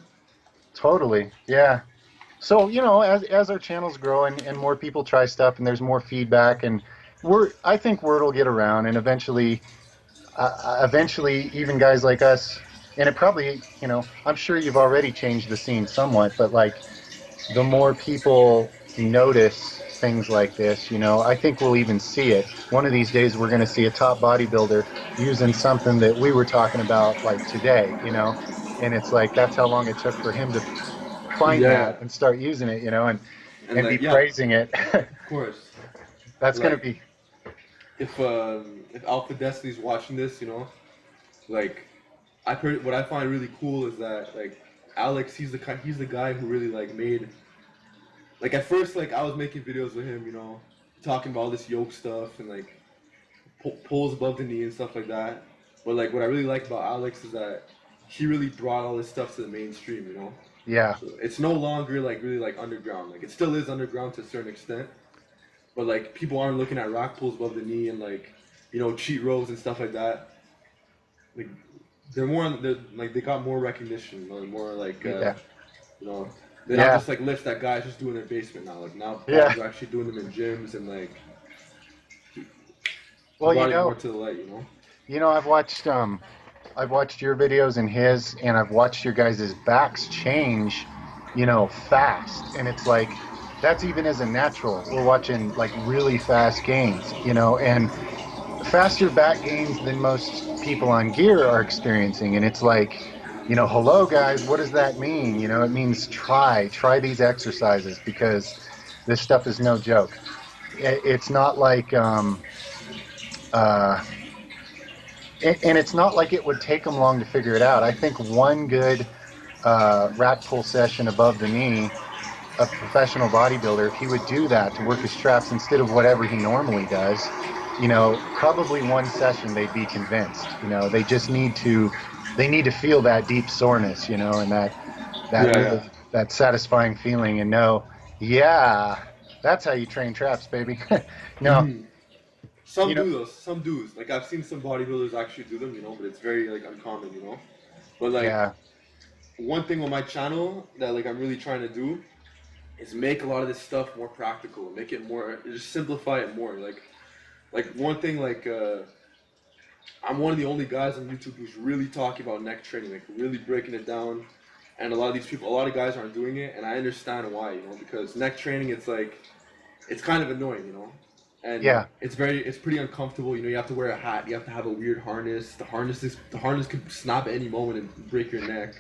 Totally, yeah. So as our channels grow and more people try stuff and there's more feedback, and I think word will get around, and eventually even guys like us, and it probably I'm sure you've already changed the scene somewhat, but like the more people notice things like this, I think we'll even see it. One of these days, we're going to see a top bodybuilder using something that we were talking about like today, and it's like that's how long it took for him to find Yeah, that and start using it, and and be like yeah, praising it. of course. That's going to Like be, if Alpha Destiny's watching this, like what I find really cool is that like Alex, he's the guy who really like made like at first like I was making videos with him, talking about all this yoke stuff and like pulls above the knee and stuff like that. But like what I really like about Alex is that he really brought all this stuff to the mainstream. Yeah. So it's no longer like really like underground. Like it still is underground to a certain extent, but like people aren't looking at rack pulls above the knee and like cheat rows and stuff like that. Like they're more like they got more recognition, more like Yeah. you know they're not Yeah. just like lifts that guys just do in their basement now. Like now Yeah. guys are actually doing them in gyms and like Well, brought it more to the light. I've watched your videos and his, and I've watched your guys' backs change, fast. And it's like, that's even as a natural. We're watching like really fast gains, and faster back gains than most people on gear are experiencing. And it's like, hello guys, what does that mean? It means try these exercises because this stuff is no joke. It's not like, uh, and it's not like it would take them long to figure it out. I think one good rack pull session above the knee, a professional bodybuilder, if he would do that to work his traps instead of whatever he normally does, probably one session they'd be convinced. They need to feel that deep soreness, and that Yeah, yeah. really that satisfying feeling, and know, yeah, that's how you train traps, baby. No, hmm Some you know, do those. Some do. Like I've seen some bodybuilders actually do them, but it's very like uncommon, But like yeah, one thing on my channel that like I'm really trying to do is make a lot of this stuff more practical, make it more, just simplify it more. Like one thing like I'm one of the only guys on YouTube who's really talking about neck training, like really breaking it down. And a lot of guys aren't doing it, and I understand why, because neck training, it's kind of annoying, and yeah, it's pretty uncomfortable. You have to wear a hat, you have to have a weird harness. The harness could snap at any moment and break your neck.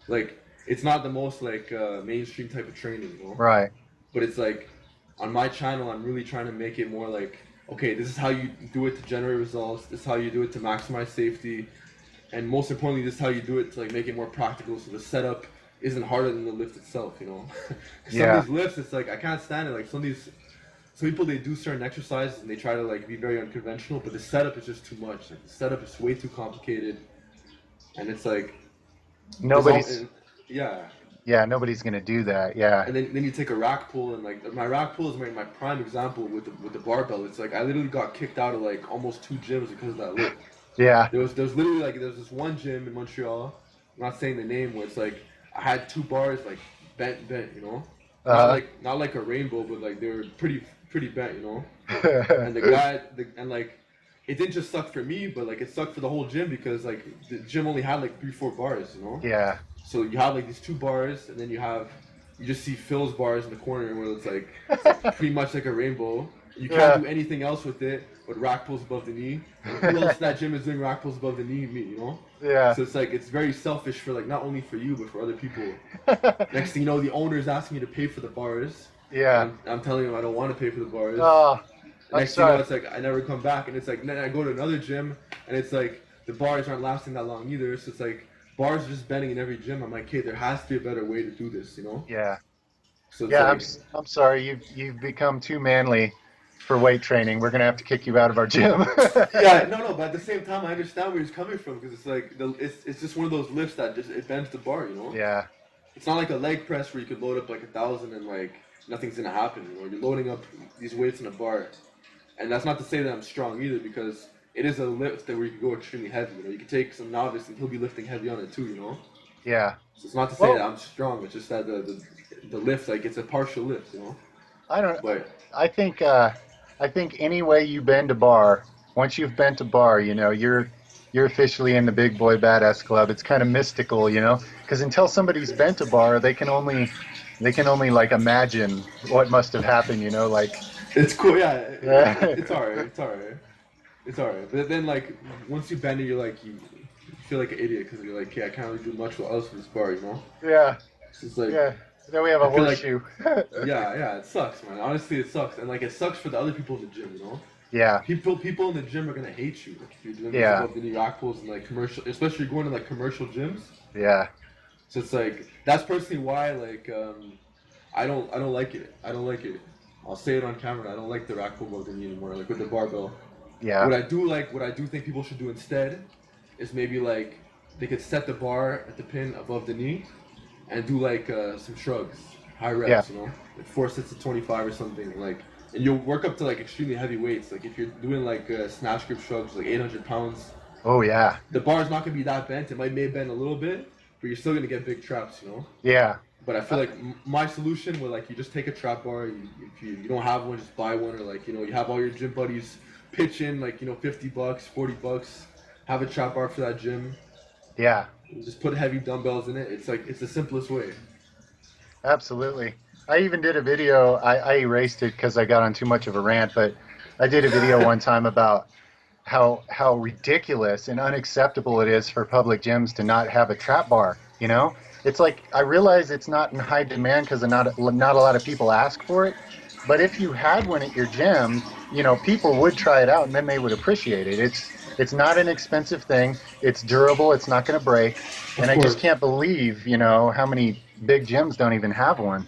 Like it's not the most like mainstream type of training, right, but it's like on my channel, I'm really trying to make it more like, okay, this is how you do it to generate results. This is how you do it to maximize safety, and most importantly, this is how you do it to like make it more practical. So the setup isn't harder than the lift itself. 'Cause some of yeah. these lifts, it's like I can't stand it. Like some people they do certain exercises and they try to like be very unconventional, but the setup is just too much. Like the setup is way too complicated, and it's like there's all Nobody's, and, yeah. yeah, nobody's gonna do that. Yeah, And then you take a rack pull, and like my rack pull is my prime example with the barbell. It's like I literally got kicked out of like almost 2 gyms because of that lift. yeah, There was literally like there was this one gym in Montreal. I'm not saying the name, where it's like I had 2 bars like bent, uh, not like a rainbow, but like they were pretty bent. And the guy and like it didn't just suck for me, but like it sucked for the whole gym because like the gym only had like 3-4 bars. yeah, So you have like these 2 bars, and then you just see Phil's bars in the corner where it's like pretty much like a rainbow. You can't yeah, do anything else with it but rack pulls above the knee. And who else in that gym is doing rack pulls above the knee? Me. yeah, So it's like it's very selfish for like not only for you but for other people. Next thing you know, the owner is asking me to pay for the bars, and yeah. I'm telling him I don't want to pay for the bars. Oh, I'm Next thing you know, sorry. it's like I never come back, and it's like then I go to another gym, and it's like the bars aren't lasting that long either. So it's like bars are just bending in every gym. I'm like, hey, there has to be a better way to do this. Yeah, So it's yeah. like, I'm sorry. You've become too manly for weight training. We're gonna have to kick you out of our gym. yeah, no, but at the same time, I understand where he's coming from because it's like it's just one of those lifts that just it bends the bar. Yeah, It's not like a leg press where you could load up like 1,000 and like nothing's gonna happen. You're loading up these weights in a bar, and that's not to say that I'm strong either because it is a lift that where you can go extremely heavy. You can take some novice and he'll be lifting heavy on it too. yeah. So it's not to say that Well, I'm strong. It's just that the lift like it's a partial lift. I don't. But I think. I think any way you bend a bar, once you've bent a bar, you're officially in the big boy badass club. It's kind of mystical, because until somebody's bent a bar, they can only like imagine what must have happened, like. it's cool. Yeah, Yeah, it's alright. It's alright. It's alright. But then like once you bend it, you're like you feel like an idiot because you're like, okay, I can't really do much else with this bar. yeah, So it's like yeah. Then we have I a feel like horseshoe. yeah, it sucks, man. Honestly, it sucks, and like it sucks for the other people in the gym. Yeah, People in the gym are gonna hate you like, if you're doing these yeah, above the knee rack pulls and like commercial, especially going to like commercial gyms. yeah, So it's like that's personally why like I don't like it. I don't like it. I'll say it on camera. I don't like the rack pull above the knee anymore. Like with the barbell. yeah, What I do think people should do instead is maybe like they could set the bar at the pin above the knee, and do like some shrugs, high Yeah. reps, you know, like 4 sets of 25 or something, like, and you'll work up to like extremely heavy weights. Like if you're doing like snatch grip shrugs, like 800 pounds, Oh yeah. the bar's not gonna be that bent. It may bend a little bit, but you're still gonna get big traps, you know. Yeah. But I feel Uh, like my solution would like you just take a trap bar. If you don't have one, just buy one, or like you know you have all your gym buddies pitch in like you know $50, $40. Have a trap bar for that gym. yeah. Just put heavy dumbbells in it. It's like it's the simplest way. Absolutely. I even did a video. I erased it because I got on too much of a rant, but I did a video one time about how ridiculous and unacceptable it is for public gyms to not have a trap bar. You know, it's like I realize it's not in high demand because not a lot of people ask for it. But if you had one at your gym, you know, people would try it out and then they would appreciate it. It's not an expensive thing. It's durable. It's not going to break. And Of I just course, can't believe, you know, how many big gyms don't even have one.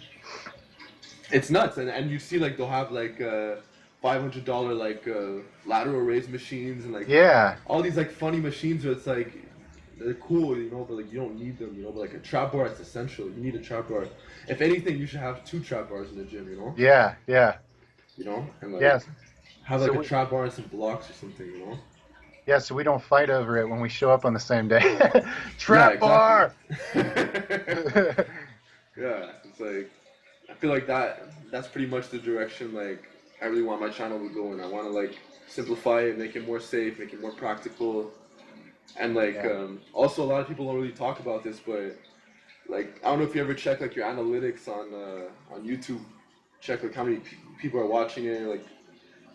it's nuts, and you see like they'll have like $500 like lateral raise machines and like Yeah, all these like funny machines where it's like they're cool, you know, but like you don't need them, you know. But like a trap bar, it's essential. You need a trap bar. If anything, you should have two trap bars in the gym, you know. yeah, yeah, You know, and like yes. have So like a we, trap bar and some blocks or something, you know. yeah, so we don't fight over it when we show up on the same day. Yeah, Trap exactly. bar. Yeah, it's like I feel like that's pretty much the direction like I really want my channel to go in. I want to like simplify it, make it more safe, make it more practical, and like Yeah. also a lot of people don't really talk about this, but like I don't know if you ever check like your analytics on YouTube, check like how many people are watching it, like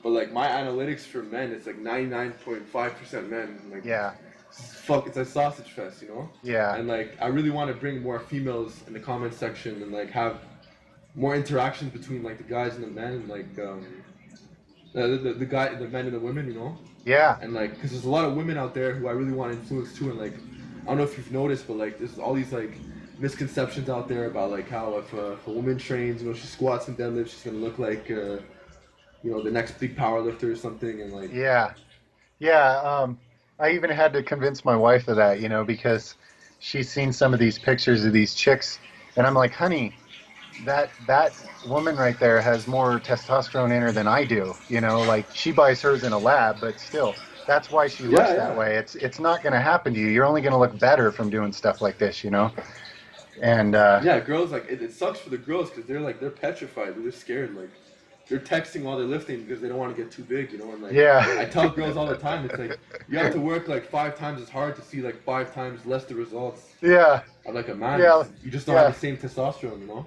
but like my analytics for men, it's like 99.5% men. Like Yeah. fuck, it's a sausage fest, you know. Yeah. And like I really want to bring more females in the comment section and like have more interactions between like the guys and the men, and like the men and the women, you know. Yeah. And like because there's a lot of women out there who I really want to influence too, and like I don't know if you've noticed, but like there's all these like misconceptions out there about like how if a woman trains, you know, she squats and deadlifts, she's gonna look like you know the next big power lifter or something, and like Yeah. Yeah. I even had to convince my wife of that, you know, because she's seen some of these pictures of these chicks, and I'm like, honey, that woman right there has more testosterone in her than I do. You know, like she buys hers in a lab, but still, that's why she looks yeah, that yeah. way. It's not going to happen to you. You're only going to look better from doing stuff like this, you know. And Yeah, girls like it sucks for the girls because they're petrified. They're scared. Like they're texting while they're lifting because they don't want to get too big, you know. And like I yeah, tell girls all the time, it's like you have to work like 5 times as hard to see like 5 times less the results yeah, of like a man. yeah, 'Cause you just don't have yeah. the same testosterone, you know.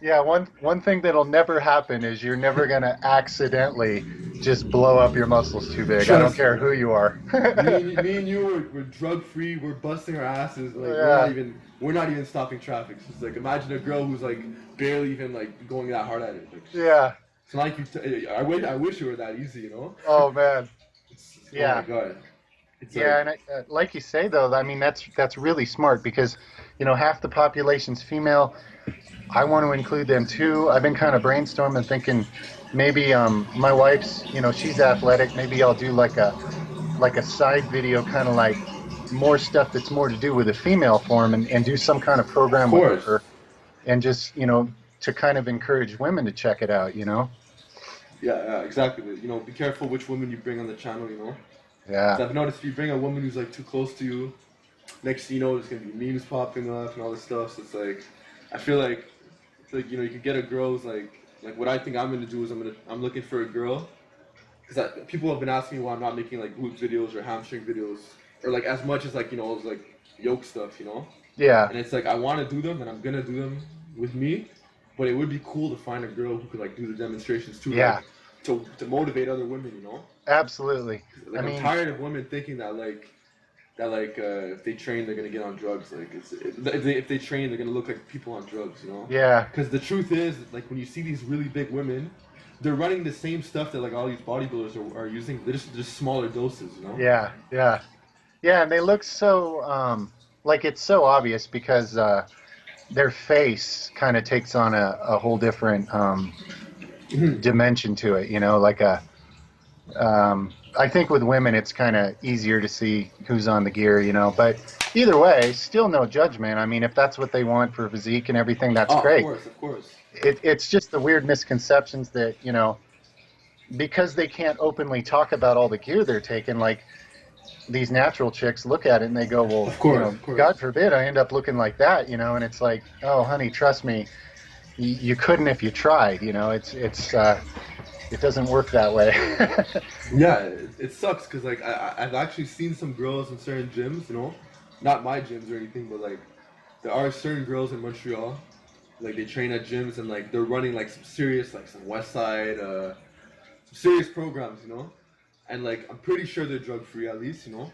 Yeah, one thing that'll never happen is you're never gonna accidentally just blow up your muscles too big. I don't Trust care me. who you are. Me and you we're drug free. We're busting our asses. Like Yeah, we're not even stopping traffic. So it's like imagine a girl who's like barely even like going that hard at it. Like yeah. it's not like I wish it were that easy, you know. Oh man. Oh my Yeah, god. It's yeah. like And like you say though, I mean that's really smart because you know half the population's female. I want to include them too. I've been kind of brainstorming, thinking maybe my wife's, you know, she's athletic. Maybe I'll do like a side video, kind of like more stuff that's more to do with the female form, and do some kind of of program with course. her, and just you know to kind of encourage women to check it out. You know? Yeah, exactly. But, you know, be careful which woman you bring on the channel, you know. Yeah, Because I've noticed if you bring a woman who's like too close to you, next thing you know, there's gonna be memes popping up and all this stuff. So it's like, I feel like you know, you could get a girl who's like what I think I'm gonna do is I'm looking for a girl because people have been asking me why I'm not making like glute videos or hamstring videos or like as much as like you know like yoke stuff, you know. yeah, And it's like I want to do them and I'm gonna do them with me, but it would be cool to find a girl who could like do the demonstrations too, yeah. like to motivate other women, you know. Absolutely. I Like I'm mean, tired of women thinking that if they train they're gonna get on drugs. Like if they train they're gonna look like people on drugs, you know. yeah, Because the truth is, like when you see these really big women, they're running the same stuff that like all these bodybuilders are using. They're just smaller doses, you know. yeah, yeah, yeah. And they look so like it's so obvious because their face kind of takes on a whole different dimension to it, you know, like a I think with women it's kind of easier to see who's on the gear, you know, but either way, still no judgment. I mean, if that's what they want for physique and everything, that's Oh, of great. course, of course. It's just the weird misconceptions that, because they can't openly talk about all the gear they're taking, like these natural chicks look at it and they go, well, Of course, of course. God forbid I end up looking like that, and it's like, oh, honey, trust me, you couldn't if you tried, it doesn't work that way. Yeah, it sucks because like I've actually seen some girls in certain gyms, not my gyms or anything, but like there are certain girls in Montreal, like they train at gyms and like they're running like some serious, like some West Side, some serious programs, and like I'm pretty sure they're drug free at least, and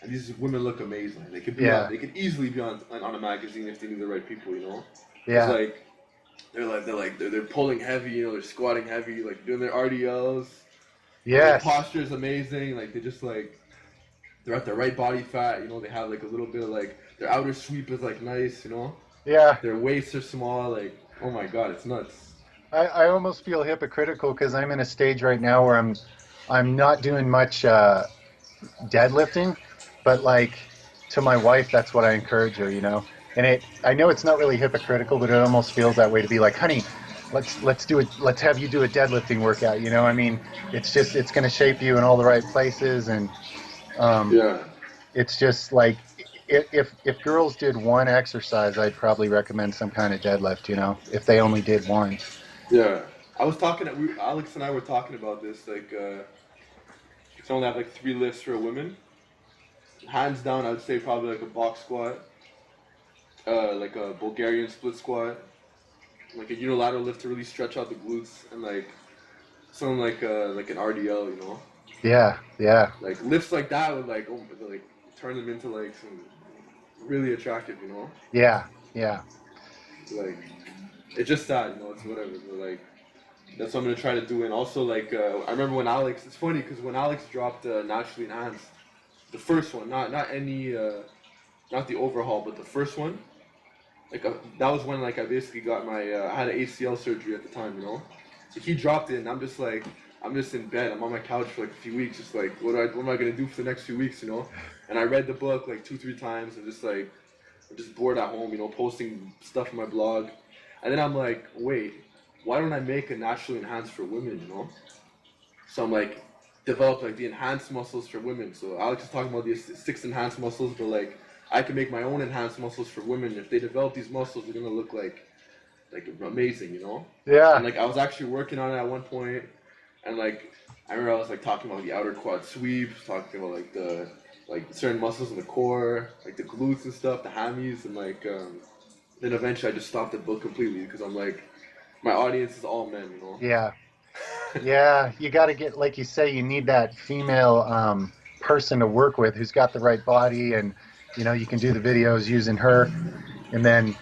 these women look amazing. Yeah, They could easily be on a magazine if they knew the right people, because yeah, like they're pulling heavy, they're squatting heavy, like doing their RDLs. Their yes, posture is amazing. Like they just like they're at the right body fat. They have like a little bit of like their outer sweep is like nice. yeah. Their waists are small. Like oh my god, it's nuts. I almost feel hypocritical because I'm in a stage right now where I'm not doing much deadlifting, but like to my wife, that's what I encourage her, And I know it's not really hypocritical, but it almost feels that way to be like, honey, let's do it. Let's have you do a deadlifting workout. I mean, it's going to shape you in all the right places, and um, Yeah, it's just like if girls did one exercise, I'd probably recommend some kind of deadlift. If they only did one. yeah. I was talking. Alex and I were talking about this. Like, you can only have like 3 lifts for a woman. Hands down, I would say probably like a box squat, like a Bulgarian split squat, like a unilateral lift to really stretch out the glutes, and like something like an RDL, Yeah, yeah, Like lifts like that would like turn them into like some really attractive, yeah, yeah. Like it's just that, it's whatever. But like that's what I'm gonna try to do. And also like I remember when Alex. It's funny because when Alex dropped Naturally Enhanced, the first one, not any, not the overhaul, but the first one. Like that was when like I basically got my I had an ACL surgery at the time, So he dropped it, and I'm just in bed. I'm on my couch for like a few weeks, just like what am I gonna do for the next few weeks, And I read the book like 2 3 times, and just like I'm just bored at home, posting stuff on my blog, and then I'm like, wait, why don't I make a naturally enhanced for women, So I'm like, develop like the enhanced muscles for women. So Alex is talking about these 6 enhanced muscles, but like I can make my own enhanced muscles for women. If they develop these muscles, they're gonna look like amazing, And Yeah. like I was actually working on it at one point, and like I remember I was like talking about the outer quad sweeps, talking about like the like certain muscles in the core, like the glutes and stuff, the hammies, and like then eventually I just stopped the book completely because I'm like my audience is all men, Yeah. Yeah. You got to get, like you say, you need that female person to work with who's got the right body, and you can do the videos using her, and then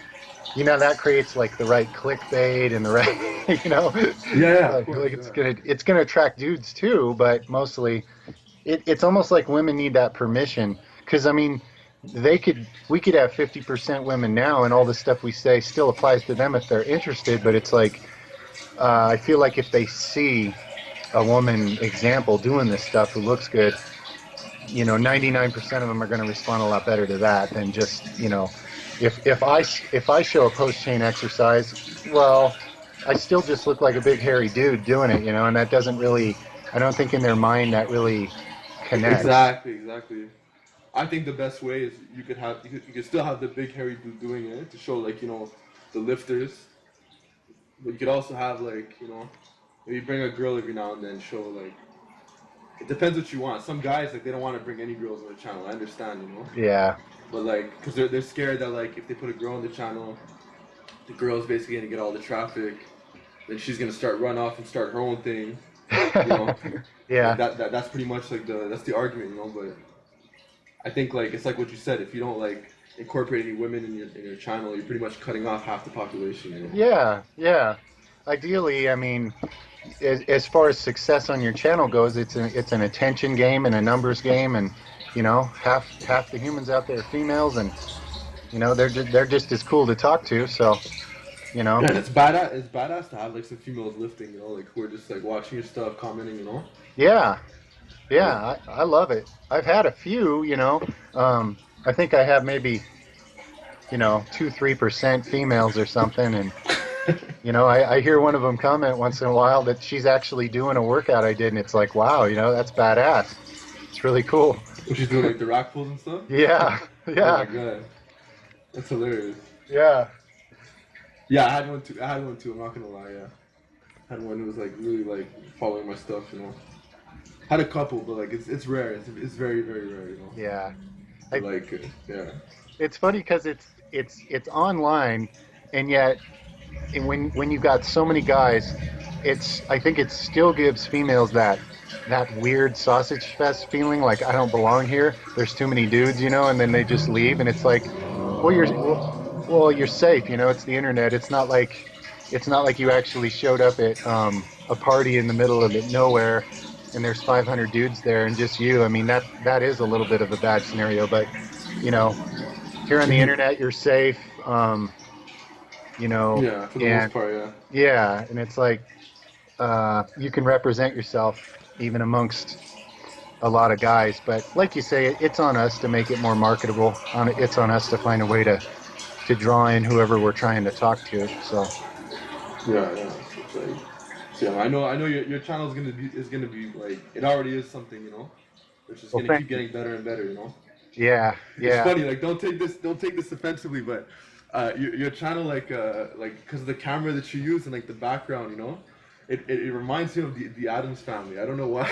that creates like the right clickbait and the right, Yeah, yeah, of course, like yeah. it's gonna attract dudes too, but mostly it's almost like women need that permission because I mean we could have 50% women now, and all the stuff we say still applies to them if they're interested, but it's like I feel like if they see a woman example doing this stuff who looks good, 99% of them are going to respond a lot better to that than just, if I show a post chain exercise, well, I still just look like a big hairy dude doing it, and that doesn't really, I don't think in their mind that really connects. Exactly, exactly. I think the best way is you could still have the big hairy dude doing it to show like the lifters, but you could also have like maybe bring a girl every now and then show like it depends what you want. Some guys like they don't want to bring any girls on the channel. I understand, Yeah. but like because they're scared that like if they put a girl on the channel, the girl's basically gonna get all the traffic, then she's gonna start run off and start her own thing, you know. Like Yeah. that's pretty much like that's the argument, But I think like it's like what you said. If you don't like incorporate any women in your channel, you're pretty much cutting off half the population. Yeah. Yeah. Ideally, I mean, as far as success on your channel goes, it's an attention game and a numbers game, and half the humans out there are females, and they're just as cool to talk to. So you know, Yeah, and it's badass. It's badass to have like some females lifting, like who are just like watching your stuff, commenting, yeah, Like yeah, I love it. I've had a few, I think I have maybe, 2-3% females or something, and I hear one of them comment once in a while that she's actually doing a workout I did, and it's like, wow, that's badass. It's really cool. When she's doing like the rack pulls and stuff. Yeah, Oh my yeah, god, that's hilarious. yeah. Yeah, I had one too. I had one too. I'm not gonna lie. Yeah, I had one who was like really like following my stuff. Had a couple, but like it's rare. It's very very rare. Yeah. But I, like yeah. it's funny because it's online, and yet when you've got so many guys, I think it still gives females that weird sausage fest feeling, like I don't belong here. There's too many dudes, and then they just leave, and it's like, well, you're safe. It's the internet. It's not like you actually showed up at a party in the middle of it nowhere, and there's 500 dudes there and just you. I mean, that is a little bit of a bad scenario, but you know, here on the internet, you're safe. You know, Yeah, for the most and part, yeah. yeah, and it's like you can represent yourself even amongst a lot of guys. But like you say, it's on us to make it more marketable. It's on us to find a way to draw in whoever we're trying to talk to. So Yeah, yeah. It's like, so yeah, I know your channel is gonna be like it already is something, which is well, gonna thank keep you. getting better and better, Yeah, It's yeah. funny, like don't take this offensively, but your channel like because of the camera that you use and like the background, it reminds me of the Adams family. I don't know why.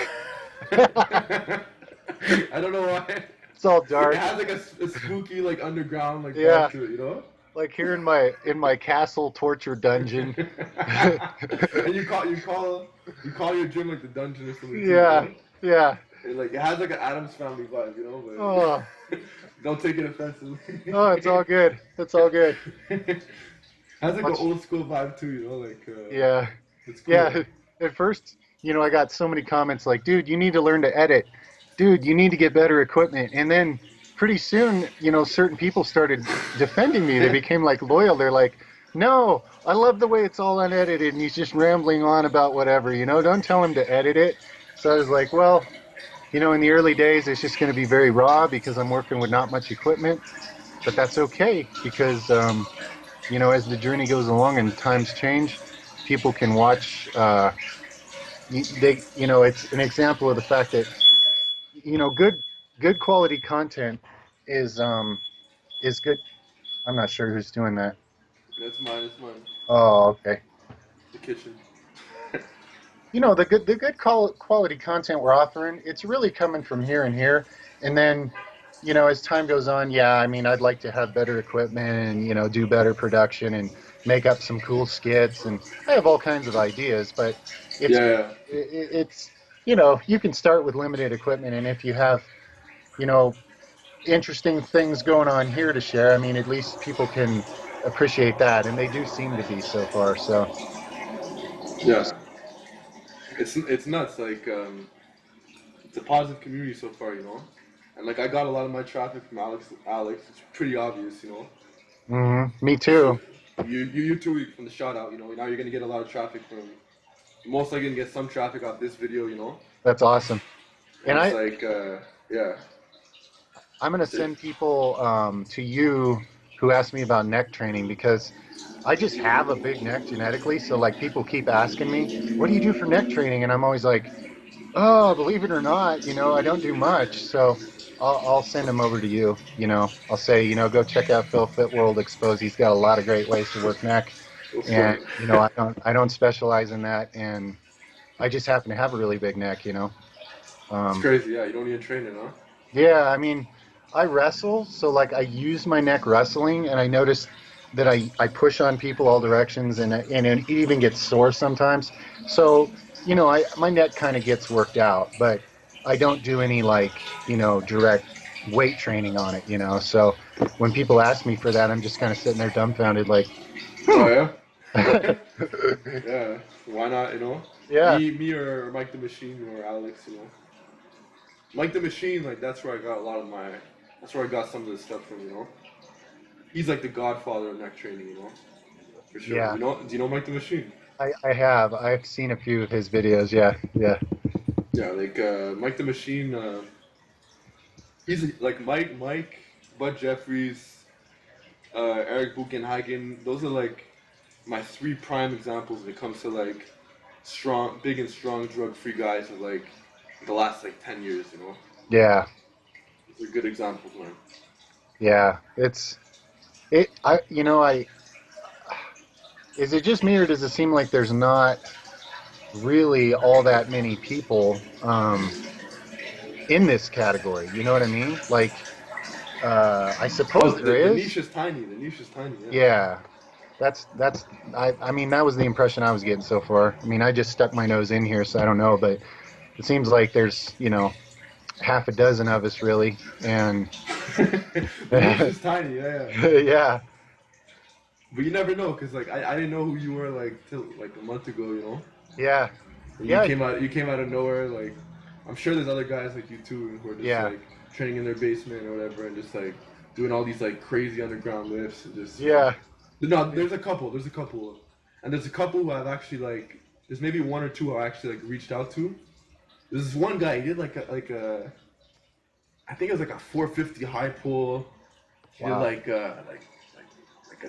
I don't know why. It's all It dark. has like a spooky like underground like Yeah, vibe to it. like here in my castle torture dungeon. And you call your gym like the dungeon or something too, Yeah, yeah. Like it has like an Adams family vibe, Oh, but don't take it offensively. oh, it's all good. It's all good. Has like an Much. old school vibe too, Yeah, it's cool. yeah. At first, I got so many comments like, "Dude, you need to learn to edit. Dude, you need to get better equipment." And then pretty soon, certain people started defending me. They became like loyal. They're like, "No, I love the way it's all unedited, and he's just rambling on about whatever. Don't tell him to edit it." So I was like, "Well, in the early days, it's just going to be very raw because I'm working with not much equipment, but that's okay because as the journey goes along and times change, people can watch. It's an example of the fact that good quality content is good. I'm not sure who's doing that. That's mine. It's mine. Oh, okay. The kitchen. The good quality content we're offering, it's really coming from here and here. And then, as time goes on, yeah, I mean, I'd like to have better equipment and, do better production and make up some cool skits. And I have all kinds of ideas, but it's, Yeah, yeah. it's, you can start with limited equipment. And if you have, you know, interesting things going on here to share, I mean, at least people can appreciate that. And they do seem to be so far. So, Yeah. It's nuts. Like it's a positive community so far, And like I got a lot of my traffic from Alex. It's pretty obvious. me For sure. too. You too from the shout out, Now you're gonna get a lot of traffic from. You're most likely gonna get some traffic off this video. That's awesome. And And it's like, yeah. I'm going to send people to you who ask me about neck training because I just have a big neck genetically. So, like, people keep asking me, what do you do for neck training? And I'm always like, oh, believe it or not, I don't do much. So, I'll send them over to you. I'll say, go check out Phil Fit World Expose. He's got a lot of great ways to work neck. Go for And, it. I don't specialize in that. And I just happen to have a really big neck. It's Um, crazy. Yeah, you don't need to train it, huh? Yeah, I mean, I wrestle, so like I use my neck wrestling, and I notice that I push on people all directions, and it even gets sore sometimes. So, my neck kind of gets worked out, but I don't do any like, direct weight training on it. So when people ask me for that, I'm just kind of sitting there dumbfounded, like, Oh yeah. Yeah. Why not? yeah, Me or Mike the Machine or Alex. Mike the Machine. Like that's where I got a lot of my. That's where I got some of this stuff from. He's like the godfather of neck training. For sure. yeah. Do you know Mike the Machine? I've seen a few of his videos. Yeah, yeah, Yeah, like Mike the Machine. He's like Mike. Bud Jeffries, Eric Buchenhagen. Those are like my three prime examples when it comes to like big and strong drug-free guys of like the last like 10 years. You know, Yeah, those are good examples, man. yeah. I is it just me or does it seem like there's not really all that many people in this category? You know what I mean? Like, I suppose Oh, there the is. niche is tiny. The niche is tiny. Yeah. Yeah, that's I mean that was the impression I was getting so far. I mean I just stuck my nose in here, so I don't know, but it seems like there's half a dozen of us really, and The niche is tiny. Yeah, yeah. yeah, But you never know, cause like I didn't know who you were like till like a month ago. You know. yeah, And yeah, you came out of nowhere. Like, I'm sure there's other guys like you too who are just yeah, like training in their basement or whatever, and just like doing all these like crazy underground lifts and just you know. yeah, No, there's a couple, and there's a couple who I've actually like. There's maybe one or two I actually like reached out to. There's this one guy. He did I think it was like a 450 high pull. He did wow, like a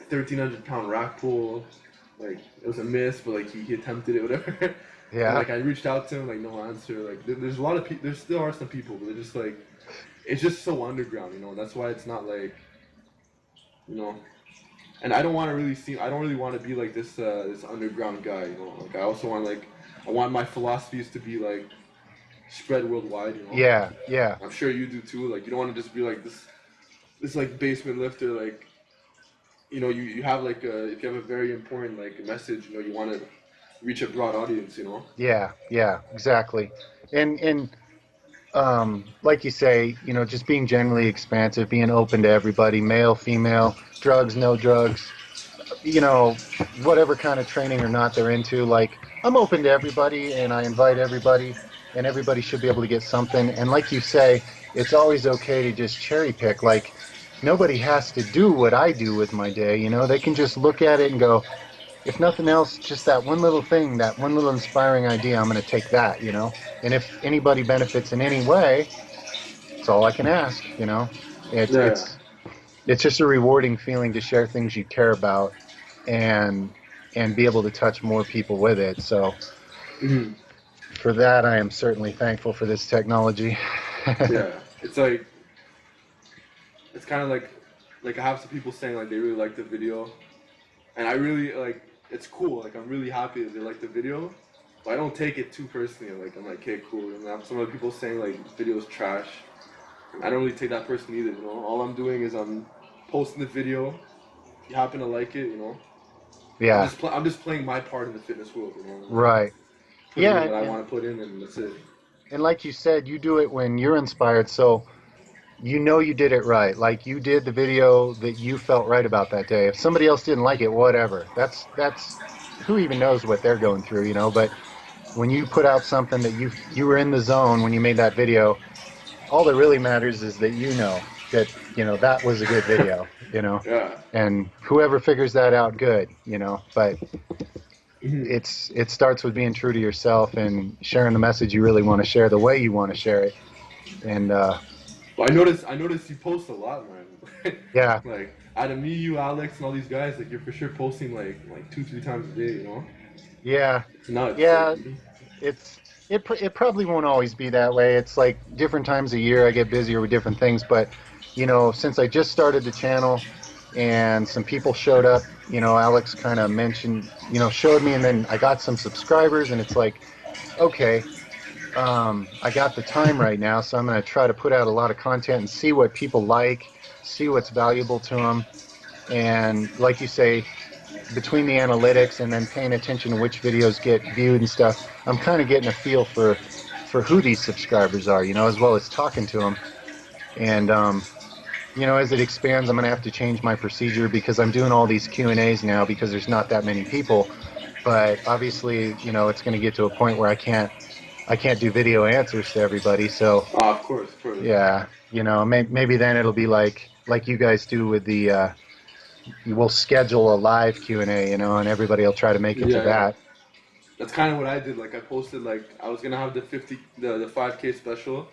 1,300 pound rack pull. Like it was a miss, but like he attempted it, whatever. And yeah, like I reached out to him, like no answer. Like there's a lot of people. There still are some people, but they're just like it's just so underground, you know. That's why it's not like you know. And I don't want to really seem. I don't really want to be like this underground guy, you know. Like I also want like I want my philosophies to be like spread worldwide, you know. yeah, yeah, I'm sure you do too. Like you don't want to just be like this like basement lifter, like you know, you have like if you have a very important like message, you know, you want to reach a broad audience, you know. yeah, yeah, exactly. And like you say, just being generally expansive, being open to everybody, male, female, drugs, no drugs, whatever kind of training or not they're into. Like, I'm open to everybody and I invite everybody, and everybody should be able to get something. And like you say, it's always okay to just cherry pick. Like, nobody has to do what I do with my day, they can just look at it and go, if nothing else, just that one little thing, that one little inspiring idea, I'm going to take that. And if anybody benefits in any way, it's all I can ask. It's Yeah. it's it's just a rewarding feeling to share things you care about and be able to touch more people with it. So Mhm. for that, I am certainly thankful for this technology. Yeah. It's like it's kind of like I have some people saying like they really like the video, and I really like it's cool. Like I'm really happy that they like the video, but I don't take it too personally. Like I'm like, okay, cool. And I have some other people saying like video's trash. I don't really take that personally either. You know, all I'm doing is I'm posting the video. If you happen to like it, you know, Yeah, I'm just playing my part in the fitness world. You know, like right. putting Yeah, in what I want to put in, and that's it. and like you said, you do it when you're inspired. So you did it right. Like you did the video that you felt right about that day. If somebody else didn't like it, whatever. That's who even knows what they're going through. But when you put out something that you were in the zone when you made that video, all that really matters is that that was a good video. Yeah. And whoever figures that out, good. But Mhm. it starts with being true to yourself and sharing the message you really want to share the way you want to share it. And But I noticed you post a lot, man. yeah, Like out of me, you, Alex, and all these guys, like you're for sure posting like 2 3 times a day. You know, yeah, it's nuts. Like, yeah. It probably won't always be that way. It's like different times a year I get busier with different things, but since I just started the channel and some people showed up, Alex kind of mentioned, showed me, and then I got some subscribers, and it's like, okay, I got the time right now, so I'm going to try to put out a lot of content and see what people like, see what's valuable to them, and like you say, between the analytics and then paying attention to which videos get viewed and stuff, I'm kind of getting a feel for who these subscribers are, as well as talking to them. And as it expands, I'm going to have to change my procedure because I'm doing all these Q&As now because there's not that many people. But obviously, it's going to get to a point where I can't do video answers to everybody. So of course, of course. yeah, maybe then it'll be like you guys do with the we'll schedule a live Q&A, and everybody will try to make it to Yeah, yeah. that. That's kind of what I did. Like I posted like I was gonna have the 5K special,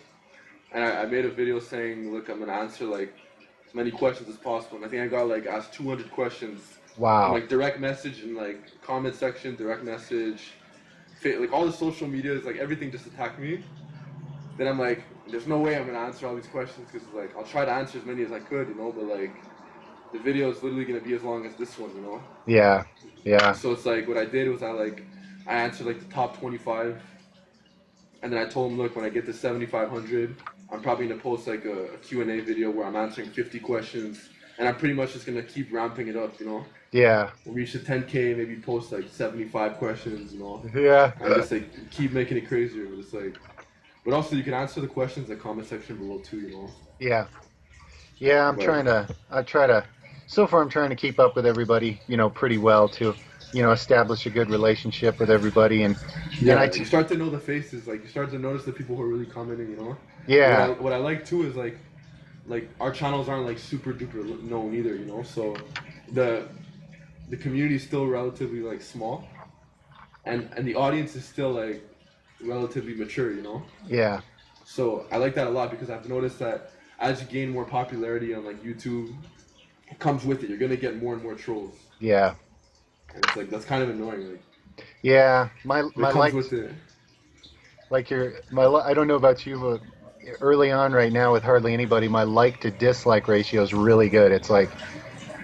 and I made a video saying, look, I'm gonna answer like as many questions as possible. And I think I got like asked 200 questions on Wow. like direct message and like comment section, direct message, like all the social medias, like everything just attacked me. Then I'm like, there's no way I'm gonna answer all these questions because like I'll try to answer as many as I could, but like the video is literally gonna be as long as this one. Yeah. Yeah. So it's like what I did was I answered like the top 25, and then I told him, look, when I get to 7,500, I'm probably gonna post like a Q&A video where I'm answering 50 questions, and I'm pretty much just gonna keep ramping it up. Yeah. We'll reach the 10K, maybe post like 75 questions, Yeah. and just like keep making it crazier. But it's like, but also you can answer the questions in the comment section below too. Yeah. Yeah, But I try to, so far I'm trying to keep up with everybody, pretty well to, establish a good relationship with everybody. And yeah, you start to know the faces, like you start to notice the people who are really commenting. What I yeah, what I like too is like our channels aren't like super duper known either. So the the community is still relatively like small, and the audience is still like relatively mature. yeah, So I like that a lot because I've noticed that as you gain more popularity on like YouTube, it comes with it. You're gonna get more and more trolls, yeah, and it's like that's kind of annoying. Like, yeah. but it comes with it. I don't know about you, but early on right now with hardly anybody, my like to dislike ratio is really good. It's like,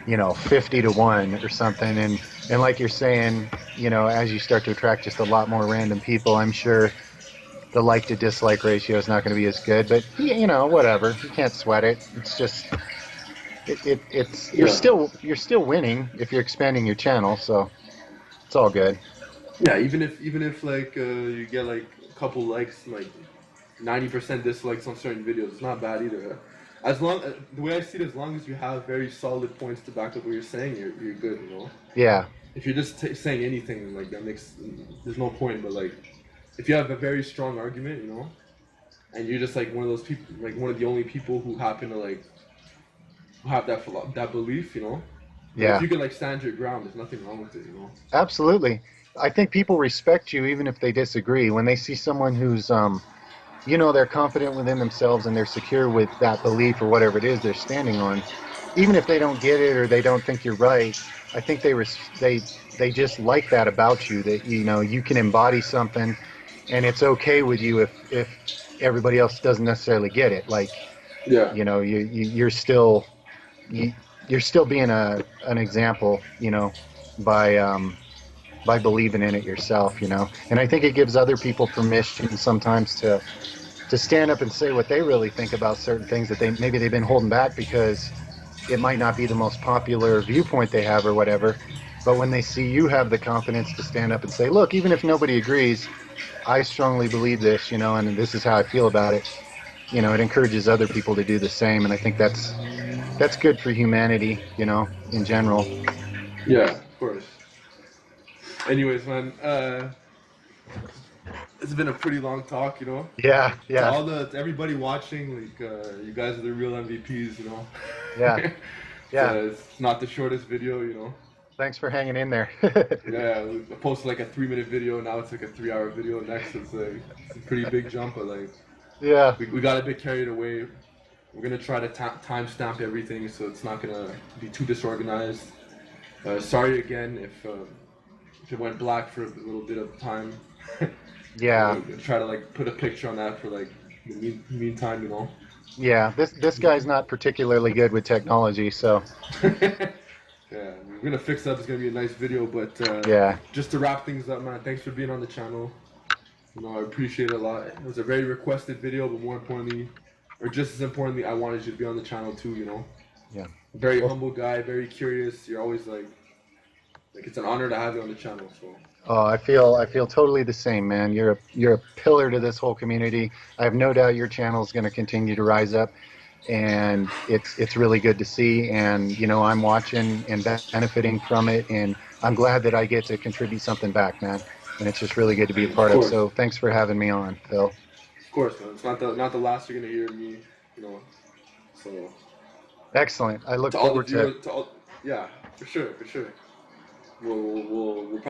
50 to 1 or something. And like you're saying, as you start to attract just a lot more random people, I'm sure the like to dislike ratio is not going to be as good, but whatever. You can't sweat it. It's just it's Yeah, you're still winning if you're expanding your channel, so it's all good. yeah. Even if like you get like a couple likes, like 90% dislikes on certain videos, it's not bad either. As long the way I see it, as long as you have very solid points to back up what you're saying, you're good. Yeah, If you're just saying anything, like that makes there's no point. But like if you have a very strong argument, and you're just like one of those people, like one of the only people who happen to like who have that belief. Then if yeah, you can like stand your ground, there's nothing wrong with it. absolutely. I think people respect you even if they disagree. When they see someone who's they're confident within themselves and they're secure with that belief or whatever it is they're standing on, even if they don't get it or they don't think you're right, I think they just like that about you, that you can embody something, and it's okay with you if everybody else doesn't necessarily get it. Like, Yeah, you're still you, you're still being an example, by by believing in it yourself, and I think it gives other people permission sometimes to stand up and say what they really think about certain things that maybe they've been holding back because it might not be the most popular viewpoint they have or whatever. But when they see you have the confidence to stand up and say, look, even if nobody agrees, I strongly believe this, and this is how I feel about it, it encourages other people to do the same. And I think that's good for humanity, in general. yeah, of course. Anyways, man, it's been a pretty long talk. Yeah, yeah, To everybody watching, like you guys are the real MVPs. yeah, yeah. It's not the shortest video. Thanks for hanging in there. Yeah, I posted like a 3-minute video. Now it's like a 3-hour video. Next, it's a pretty big jump, but like Yeah, we got a bit carried away. We're gonna try to timestamp everything so it's not gonna be too disorganized. Sorry again if it went black for a little bit of time. yeah, We're gonna try to like put a picture on that for like the meantime. yeah. This guy's not particularly good with technology, so Yeah, we're gonna fix that. It's gonna be a nice video, but yeah, just to wrap things up, man. Thanks for being on the channel. I appreciate it a lot. It was a very requested video, but more importantly, or just as importantly, I wanted you to be on the channel too. yeah. Very Well, humble guy, very curious. You're always like it's an honor to have you on the channel. So oh, I feel totally the same, man. You're a pillar to this whole community. I have no doubt your channel is going to continue to rise up, and it's really good to see. And I'm watching and benefiting from it, and I'm glad that I get to contribute something back, man. And it's just really good to be a of part of. course, So thanks for having me on, Phil. of course, man. It's not the last you're gonna hear of me. You know. So Excellent. I look to all the forward to viewers, yeah, for sure. We'll